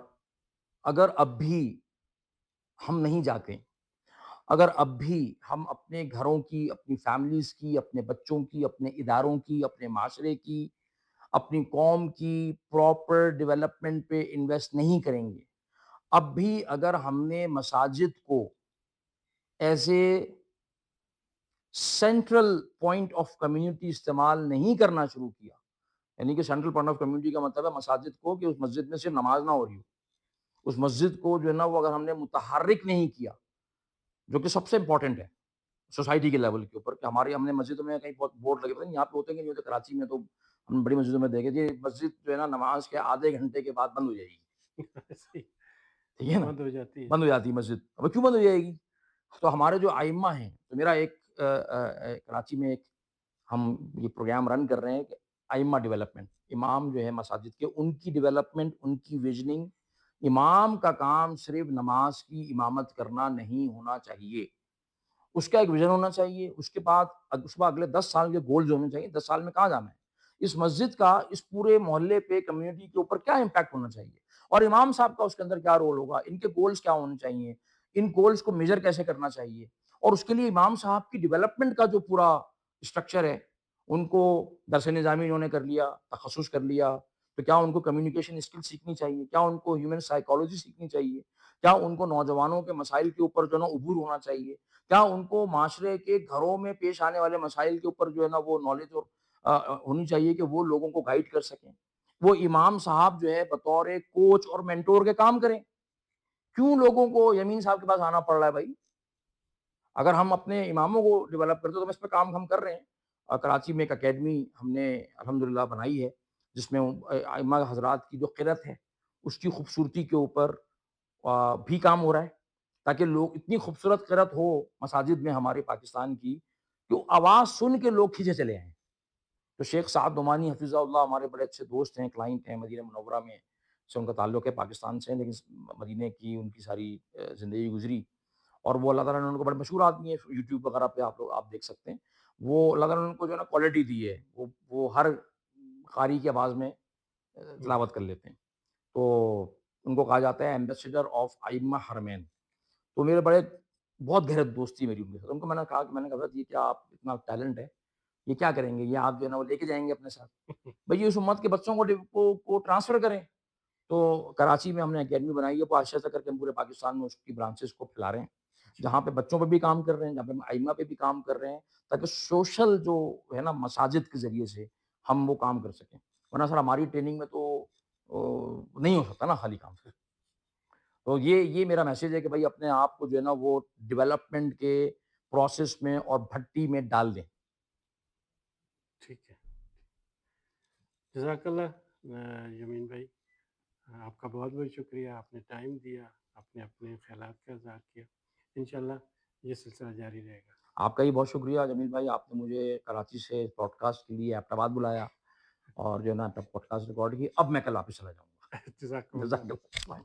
اگر اب بھی ہم نہیں جاتے، اگر اب بھی ہم اپنے گھروں کی، اپنی فیملیز کی، اپنے بچوں کی، اپنے اداروں کی، اپنے معاشرے کی، اپنی قوم کی پراپر ڈیولپمنٹ پہ انویسٹ نہیں کریں گے، اب بھی اگر ہم نے مساجد کو as a central point of community استعمال نہیں کرنا شروع کیا، یعنی کہ سینٹرل پوائنٹ آف کمیونٹی کا مطلب ہے مساجد کو کہ اس مسجد میں صرف نماز نہ ہو رہی ہو، اس مسجد کو جو ہے نا وہ اگر ہم نے متحرک نہیں کیا، جو کہ سب سے امپورٹنٹ ہے سوسائٹی کے لیول کے اوپر، کہ ہماری ہم نے مسجدوں میں کہیں بہت بورڈ لگے، پتہ نہیں یہاں پہ ہوتے ہیں کہ نہیں ہوتے، کراچی میں تو ہم بڑی مسجدوں میں دیکھے تھے مسجد جو ہے نا نماز کے آدھے گھنٹے کے بعد بند ہو جائے گی، ایسے ہی ٹھیک ہے نا، بند ہو جاتی ہے۔ بند ہو جاتی ہے مسجد، اب کیوں بند ہو جائے گی؟ تو ہمارے جو ائمہ ہیں، تو میرا ایک کراچی میں ایک ہم یہ پروگرام رن کر رہے ہیں کہ ائمہ ڈیولپمنٹ، امام جو ہے مساجد کے، ان کی ڈیولپمنٹ، ان کی ویژننگ، امام کا کام صرف نماز کی امامت کرنا نہیں ہونا چاہیے، اس کا ایک ویژن ہونا چاہیے، اس کے بعد اس میں اگلے 10 سال کے گولز ہونے چاہیے، 10 سال میں کہاں جانا ہے، اس مسجد کا اس پورے محلے پہ کمیونٹی کے اوپر کیا امپیکٹ ہونا چاہیے، اور امام صاحب کا اس کے اندر کیا رول ہوگا، ان کے گولز کیا ہونے چاہیے، ان گولز کو میجر کیسے کرنا چاہیے، اور اس کے لیے امام صاحب کی ڈیولپمنٹ کا جو پورا اسٹرکچر ہے، ان کو درس نظامی انہوں نے کر لیا، تخصص کر لیا، تو کیا ان کو کمیونیکیشن اسکل سیکھنی چاہیے، کیا ان کو ہیومن سائیکالوجی سیکھنی چاہیے، کیا ان کو نوجوانوں کے مسائل کے اوپر جو ہے نا عبور ہونا چاہیے، کیا ان کو معاشرے کے گھروں میں پیش آنے والے مسائل کے اوپر جو ہے نا وہ نالج اور ہونی چاہیے کہ وہ لوگوں کو گائیڈ کر سکیں، وہ امام صاحب جو ہے بطور کوچ اور مینٹور کے کام کریں، کیوں لوگوں کو یمین صاحب کے پاس آنا پڑ رہا ہے بھائی؟ اگر ہم اپنے اماموں کو ڈیولپ کرتے تو اس پہ کام ہم کر رہے ہیں، کراچی میں ایک اکیڈمی ہم نے الحمدللہ بنائی ہے، جس میں ائمہ حضرات کی جو قرت ہے اس کی خوبصورتی کے اوپر بھی کام ہو رہا ہے، تاکہ لوگ اتنی خوبصورت قرت ہو مساجد میں ہمارے پاکستان کی کہ آواز سن کے لوگ کھینچے چلے آئیں۔ تو شیخ سعد نعمانی حفظہ اللہ ہمارے بڑے اچھے دوست ہیں، کلائنٹ ہیں، مدینہ منورہ میں سے ان کا تعلق ہے، پاکستان سے، لیکن مدینے کی ان کی ساری زندگی گزری، اور وہ اللہ تعالیٰ نے ان کو بڑے مشہور آدمی ہے، یوٹیوب وغیرہ پہ آپ دیکھ سکتے ہیں، وہ اللہ تعالیٰ نے ان کو جو ہے نا کوالٹی دی ہے، وہ ہر قاری کی آواز میں ہوں، تلاوت کر لیتے ہیں، تو ان کو کہا جاتا ہے ایمبیسیڈر آف ائمہ حرمین۔ تو میرے بڑے بہت گہرے دوستی میری ان کے ساتھ، ان کو میں نے کہا حضرت یہ کیا آپ اتنا ٹیلنٹ ہے، یہ کیا کریں گے، یہ آپ جو ہے نا وہ لے کے جائیں گے اپنے ساتھ، بھئی اس امت کے بچوں کو ٹرانسفر کریں۔ تو کراچی میں ہم نے اکیڈمی بنائی ہے، وہ آہستہ آہستہ کر کے ہم پورے پاکستان میں اس کی برانچز کو پھیلا رہے ہیں، اچھا، جہاں پہ بچوں پہ بھی کام کر رہے ہیں، جہاں پہ ائمہ پہ بھی کام کر رہے ہیں، تاکہ سوشل جو ہے نا مساجد کے ذریعے سے ہم وہ کام کر سکیں، ورنہ سر ہماری ٹریننگ میں تو نہیں ہو سکتا نا خالی کام۔ تو یہ میرا میسج ہے کہ بھائی اپنے آپ کو جو ہے نا وہ ڈیولپمنٹ کے پروسیس میں اور بھٹی میں ڈال دیں۔ ٹھیک ہے۔ جزاک اللہ یمین بھائی، آپ کا بہت بہت شکریہ، آپ نے ٹائم دیا، آپ نے اپنے خیالات کا اظہار کیا۔ انشاءاللہ یہ سلسلہ جاری رہے گا۔ آپ کا ہی بہت شکریہ جمیل بھائی، آپ نے مجھے کراچی سے پوڈ کاسٹ کے لیے ایبٹ آباد بلایا، اور جو ہے نا پوڈ کاسٹ ریکارڈ کی، اب میں کل واپس چلا جاؤں گا۔ جزاکم اللہ۔ جزاک اللہ۔